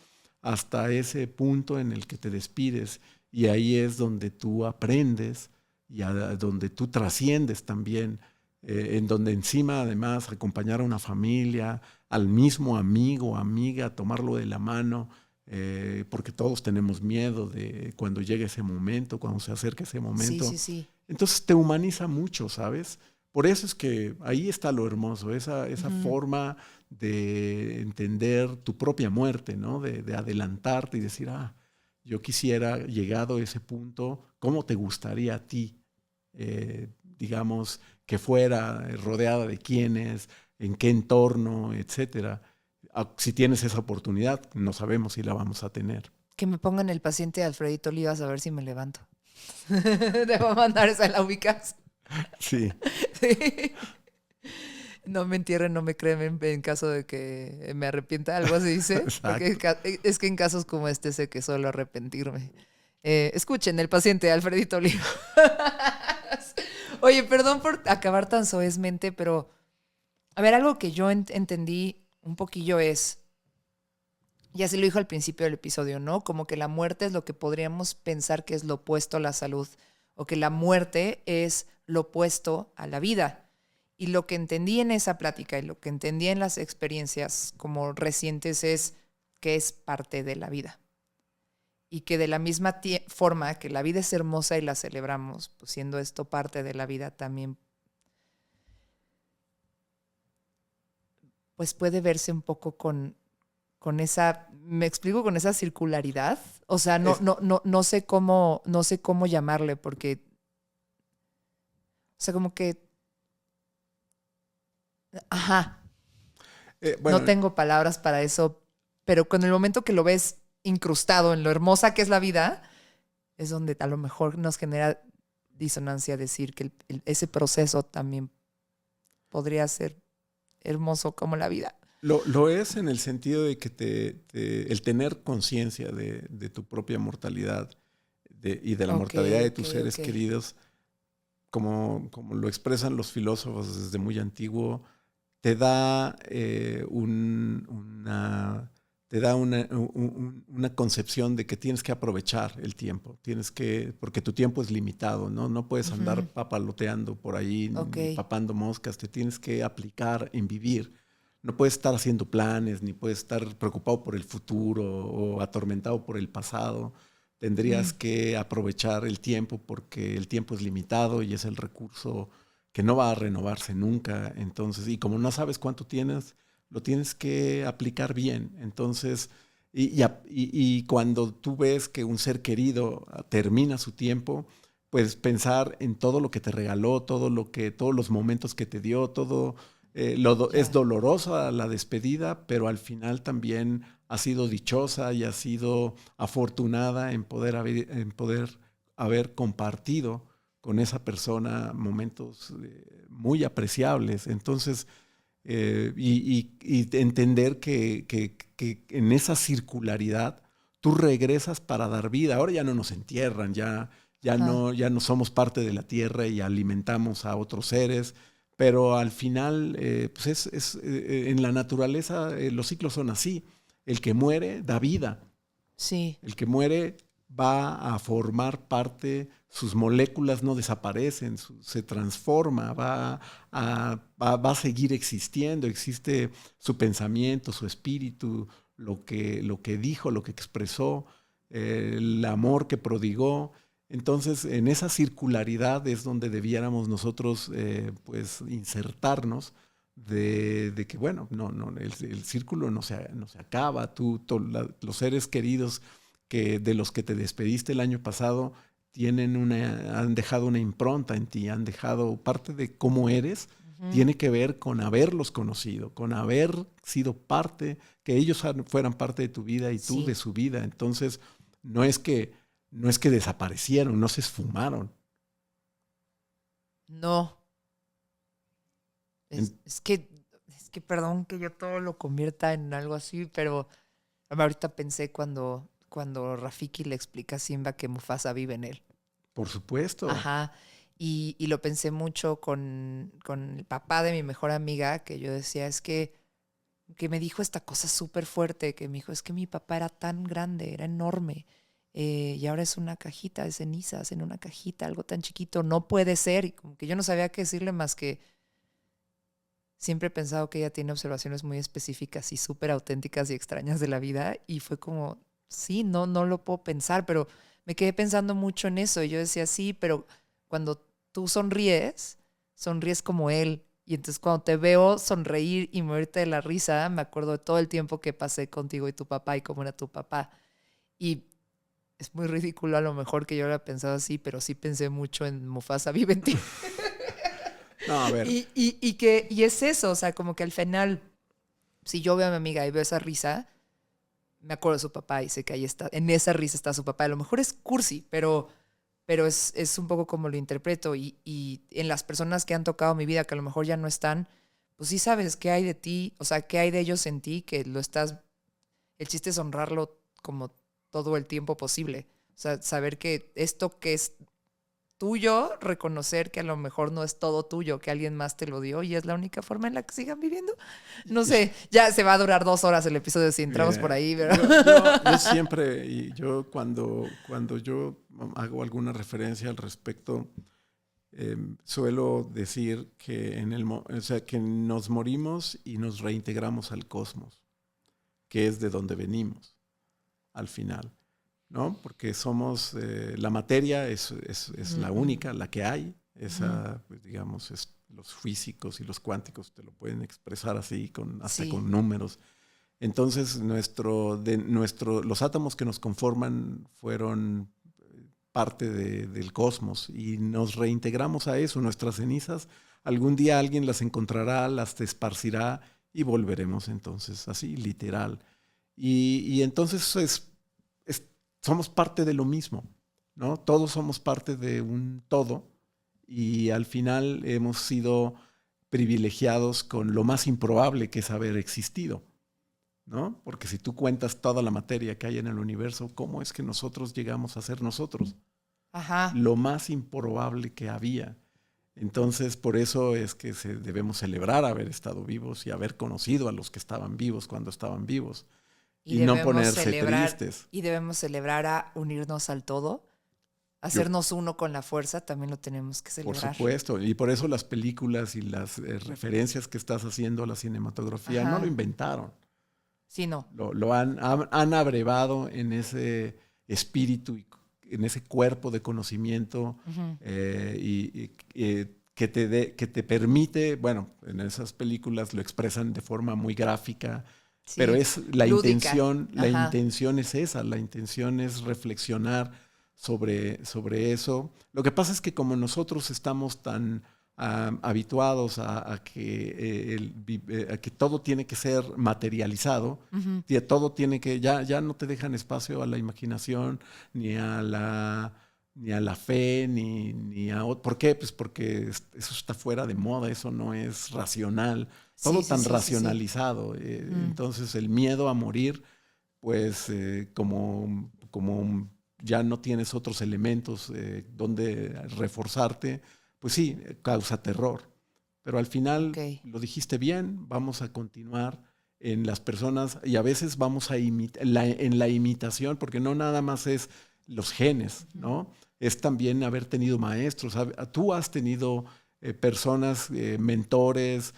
hasta ese punto en el que te despides. Y ahí es donde tú aprendes y donde tú trasciendes también, en donde encima además acompañar a una familia, al mismo amigo, amiga, tomarlo de la mano, porque todos tenemos miedo de cuando llegue ese momento, cuando se acerque ese momento. Sí, sí, sí. Entonces te humaniza mucho, ¿sabes? Por eso es que ahí está lo hermoso, esa forma de entender tu propia muerte, ¿no? De adelantarte y decir, yo quisiera, llegado a ese punto, ¿cómo te gustaría a ti, digamos, que fuera rodeada de quiénes, en qué entorno, etcétera? Si tienes esa oportunidad, no sabemos si la vamos a tener. Que me pongan el paciente Alfredito Olivas a ver si me levanto. Te voy a mandar esa, ¿la ubicas? Sí. Sí. No me entierren, no me cremen en caso de que me arrepienta, algo así dice. Porque es que en casos como este sé que suelo arrepentirme. Escuchen, el paciente Alfredito Olivas. Oye, perdón por acabar tan soezmente, pero a ver, algo que yo entendí un poquillo es, y así lo dijo al principio del episodio, ¿no? Como que la muerte es lo que podríamos pensar que es lo opuesto a la salud, o que la muerte es lo opuesto a la vida. Y lo que entendí en esa plática y lo que entendí en las experiencias como recientes es que es parte de la vida. Y que de la misma forma que la vida es hermosa y la celebramos, pues siendo esto parte de la vida también, pues puede verse un poco con esa, me explico, con esa circularidad. O sea, no sé cómo llamarle, porque, o sea, como que, Bueno, no tengo palabras para eso, pero con el momento que lo ves incrustado en lo hermosa que es la vida, es donde a lo mejor nos genera disonancia decir que ese proceso también podría ser hermoso como la vida. Lo es en el sentido de que el tener conciencia de tu propia mortalidad y de la mortalidad de tus seres queridos, como lo expresan los filósofos desde muy antiguo, te da una concepción de que tienes que aprovechar el tiempo, porque tu tiempo es limitado, ¿no? No puedes andar papaloteando por ahí, ni papando moscas, te tienes que aplicar en vivir. No puedes estar haciendo planes, ni puedes estar preocupado por el futuro o atormentado por el pasado. Tendrías que aprovechar el tiempo porque el tiempo es limitado y es el recurso que no va a renovarse nunca. Entonces, y como no sabes cuánto tienes, lo tienes que aplicar bien. Entonces, y cuando tú ves que un ser querido termina su tiempo, puedes pensar en todo lo que te regaló, todos los momentos que te dio, todo. Es dolorosa la despedida, pero al final también ha sido dichosa y ha sido afortunada en poder haber compartido con esa persona momentos muy apreciables. Entonces, y entender que en esa circularidad tú regresas para dar vida. Ahora ya no nos entierran, ya no somos parte de la tierra y alimentamos a otros seres. Pero al final, pues en la naturaleza los ciclos son así. El que muere da vida. Sí. El que muere va a formar parte, sus moléculas no desaparecen, se transforma, va a seguir existiendo. Existe su pensamiento, su espíritu, lo que dijo, lo que expresó, el amor que prodigó. Entonces, en esa circularidad es donde debiéramos nosotros pues insertarnos de que, bueno, el círculo no se acaba. Los seres queridos de los que te despediste el año pasado han dejado una impronta en ti, han dejado parte de cómo eres. Tiene que ver con haberlos conocido, con haber sido parte, que ellos fueran parte de tu vida y tú de su vida. Entonces, no es que desaparecieron, no se esfumaron. No. Es que perdón que yo todo lo convierta en algo así, pero ahorita pensé cuando Rafiki le explica a Simba que Mufasa vive en él. Por supuesto. Ajá. Y lo pensé mucho con el papá de mi mejor amiga, que yo decía, es que me dijo esta cosa súper fuerte, que me dijo, es que mi papá era tan grande, era enorme. Y ahora es una cajita de cenizas, en una cajita, algo tan chiquito, no puede ser. Y como que yo no sabía qué decirle más que siempre he pensado que ella tiene observaciones muy específicas y súper auténticas y extrañas de la vida. Y fue como, sí, no lo puedo pensar, pero me quedé pensando mucho en eso. Y yo decía, sí, pero cuando tú sonríes sonríes como él. Y entonces cuando te veo sonreír y morirte de la risa, me acuerdo de todo el tiempo que pasé contigo y tu papá y cómo era tu papá. Y es muy ridículo a lo mejor que yo lo haya pensado así, pero sí pensé mucho en Mufasa vive en ti. No, a ver. Y es eso, o sea, como que al final, si yo veo a mi amiga y veo esa risa, me acuerdo de su papá y sé que ahí está, en esa risa está su papá. A lo mejor es cursi, pero es un poco como lo interpreto. Y en las personas que han tocado mi vida, que a lo mejor ya no están, pues sí sabes qué hay de ti, o sea, qué hay de ellos en ti, que lo estás, el chiste es honrarlo como todo el tiempo posible. O sea, saber que esto que es tuyo, reconocer que a lo mejor no es todo tuyo, que alguien más te lo dio y es la única forma en la que sigan viviendo. No sé, ya se va a durar 2 horas el episodio si entramos por ahí, pero... Yo siempre, y yo cuando yo hago alguna referencia al respecto, suelo decir que, o sea, que nos morimos y nos reintegramos al cosmos, que es de donde venimos al final, ¿no? Porque somos, la materia es la única, la que hay, esa, pues, digamos, los físicos y los cuánticos te lo pueden expresar así, hasta con números. Entonces, los átomos que nos conforman fueron parte del cosmos y nos reintegramos a eso, nuestras cenizas. Algún día alguien las encontrará, las esparcirá y volveremos entonces así, literal. Y entonces somos parte de lo mismo, ¿no? Todos somos parte de un todo y al final hemos sido privilegiados con lo más improbable que es haber existido, ¿no? Porque si tú cuentas toda la materia que hay en el universo, ¿cómo es que nosotros llegamos a ser nosotros? Ajá. Lo más improbable que había. Entonces, por eso es que debemos celebrar haber estado vivos y haber conocido a los que estaban vivos cuando estaban vivos. Y no ponerse tristes. Y debemos celebrar a unirnos al todo, hacernos uno con la fuerza, también lo tenemos que celebrar. Por supuesto, y por eso las películas y las referencias que estás haciendo a la cinematografía no lo inventaron. Sí, no. Lo han abrevado en ese espíritu y en ese cuerpo de conocimiento que te permite, bueno, en esas películas lo expresan de forma muy gráfica, sí, pero es la lúdica. La intención es esa, la intención es reflexionar sobre eso. Lo que pasa es que como nosotros estamos tan habituados a que todo tiene que ser materializado, todo tiene que, ya no te dejan espacio a la imaginación, ni a la fe, ni a otro. ¿Por qué? Pues porque eso está fuera de moda, eso no es racional, todo tan racionalizado. Entonces el miedo a morir, pues como ya no tienes otros elementos donde reforzarte, pues sí, causa terror. Pero al final, lo dijiste bien, vamos a continuar en las personas y a veces vamos a en la imitación, porque no nada más es los genes, ¿no? Es también haber tenido maestros. Tú has tenido personas, mentores,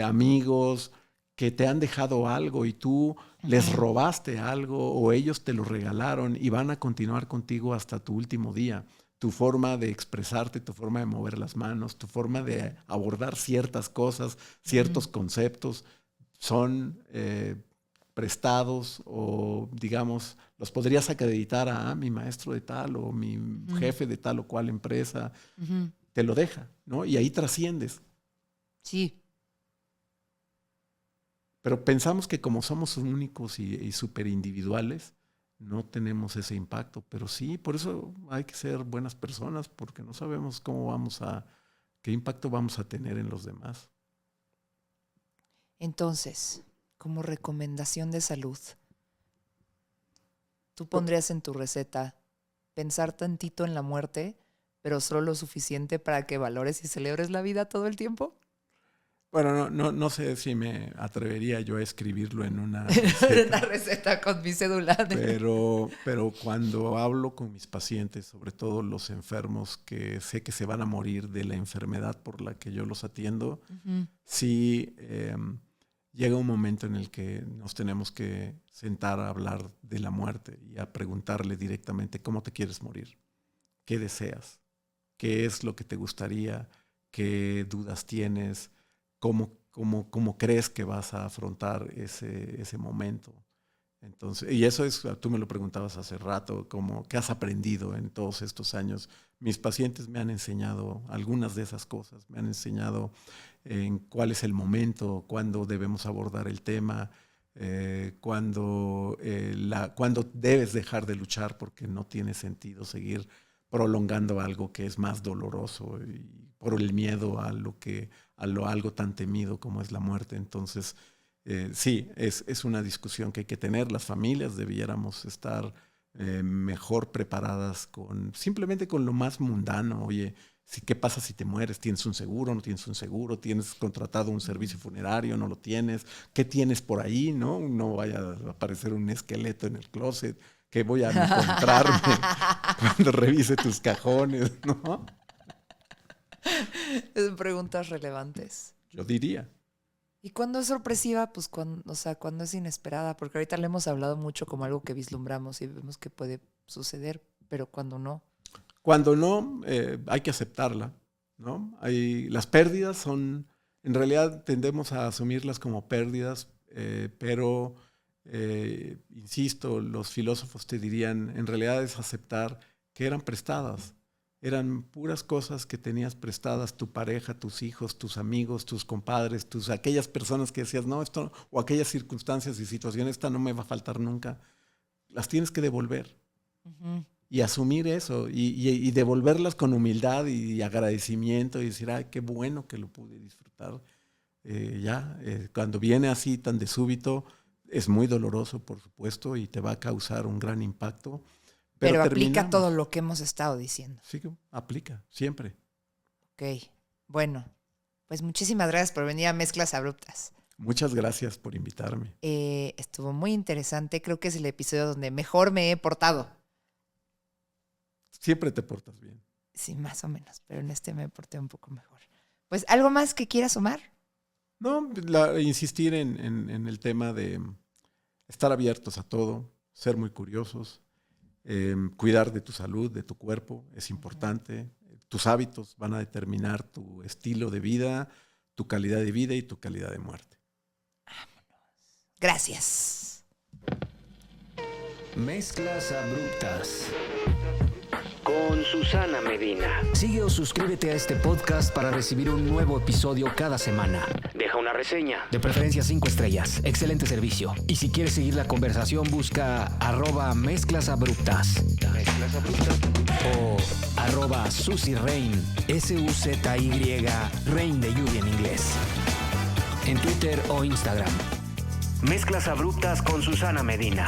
amigos, que te han dejado algo y tú les robaste algo o ellos te lo regalaron y van a continuar contigo hasta tu último día. Tu forma de expresarte, tu forma de mover las manos, tu forma de abordar ciertas cosas, ciertos conceptos, son prestados o, digamos, los podrías acreditar a mi maestro de tal o mi jefe de tal o cual empresa. Te lo deja, ¿no? Y ahí trasciendes. Sí. Pero pensamos que como somos únicos y súper individuales, no tenemos ese impacto, pero sí, por eso hay que ser buenas personas, porque no sabemos qué impacto vamos a tener en los demás. Entonces, como recomendación de salud, ¿tú pondrías en tu receta pensar tantito en la muerte, pero solo lo suficiente para que valores y celebres la vida todo el tiempo? Bueno, no sé si me atrevería yo a escribirlo en una receta. Una receta con mi cédula. Pero cuando hablo con mis pacientes, sobre todo los enfermos que sé que se van a morir de la enfermedad por la que yo los atiendo, sí llega un momento en el que nos tenemos que sentar a hablar de la muerte y a preguntarle directamente cómo te quieres morir, qué deseas, qué es lo que te gustaría qué dudas tienes, cómo crees que vas a afrontar ese momento. Entonces, y eso es, tú me lo preguntabas hace rato, ¿qué has aprendido en todos estos años? Mis pacientes me han enseñado algunas de esas cosas, me han enseñado en cuál es el momento, cuándo debemos abordar el tema, cuándo debes dejar de luchar porque no tiene sentido seguir prolongando algo que es más doloroso y por el miedo a algo tan temido como es la muerte. Entonces, sí, es una discusión que hay que tener. Las familias debiéramos estar mejor preparadas simplemente con lo más mundano. Oye, ¿qué pasa si te mueres? ¿Tienes un seguro? ¿No tienes un seguro? ¿Tienes contratado un servicio funerario? ¿No lo tienes? ¿Qué tienes por ahí? No vaya a aparecer un esqueleto en el closet. ¿Qué voy a encontrarme cuando revise tus cajones? ¿No? Son preguntas relevantes. Yo diría. Y cuando es sorpresiva, pues cuando es inesperada, porque ahorita le hemos hablado mucho como algo que vislumbramos y vemos que puede suceder, pero cuando no. Cuando no, hay que aceptarla, ¿no? Las pérdidas en realidad tendemos a asumirlas como pérdidas, pero, insisto, los filósofos te dirían, en realidad es aceptar que eran prestadas. Eran puras cosas que tenías prestadas, tu pareja, tus hijos, tus amigos, tus compadres, aquellas personas que decías, no, esto, o aquellas circunstancias y situaciones, esta no me va a faltar nunca. Las tienes que devolver. Uh-huh. Y asumir eso, y devolverlas con humildad y agradecimiento, y decir, ay, qué bueno que lo pude disfrutar. Cuando viene así tan de súbito, es muy doloroso, por supuesto, y te va a causar un gran impacto. Pero aplica todo lo que hemos estado diciendo. Sí, aplica, siempre. Ok, bueno, pues muchísimas gracias por venir a Mezclas Abruptas. Muchas gracias por invitarme. Estuvo muy interesante, creo que es el episodio donde mejor me he portado. Siempre te portas bien. Sí, más o menos, pero en este me porté un poco mejor. Pues, ¿algo más que quieras sumar? No, insistir en el tema de estar abiertos a todo, ser muy curiosos, cuidar de tu salud, de tu cuerpo, es importante. Tus hábitos van a determinar tu estilo de vida, tu calidad de vida y tu calidad de muerte. Vámonos. Gracias. Mezclas Abruptas con Susana Medina. Sigue o suscríbete a este podcast para recibir un nuevo episodio cada semana. Deja una reseña, de preferencia 5 estrellas. Excelente servicio. Y si quieres seguir la conversación, busca @mezclasabruptas. O @SuzyRain, SUZY, Rain de lluvia en inglés. En Twitter o Instagram. Mezclas Abruptas con Susana Medina.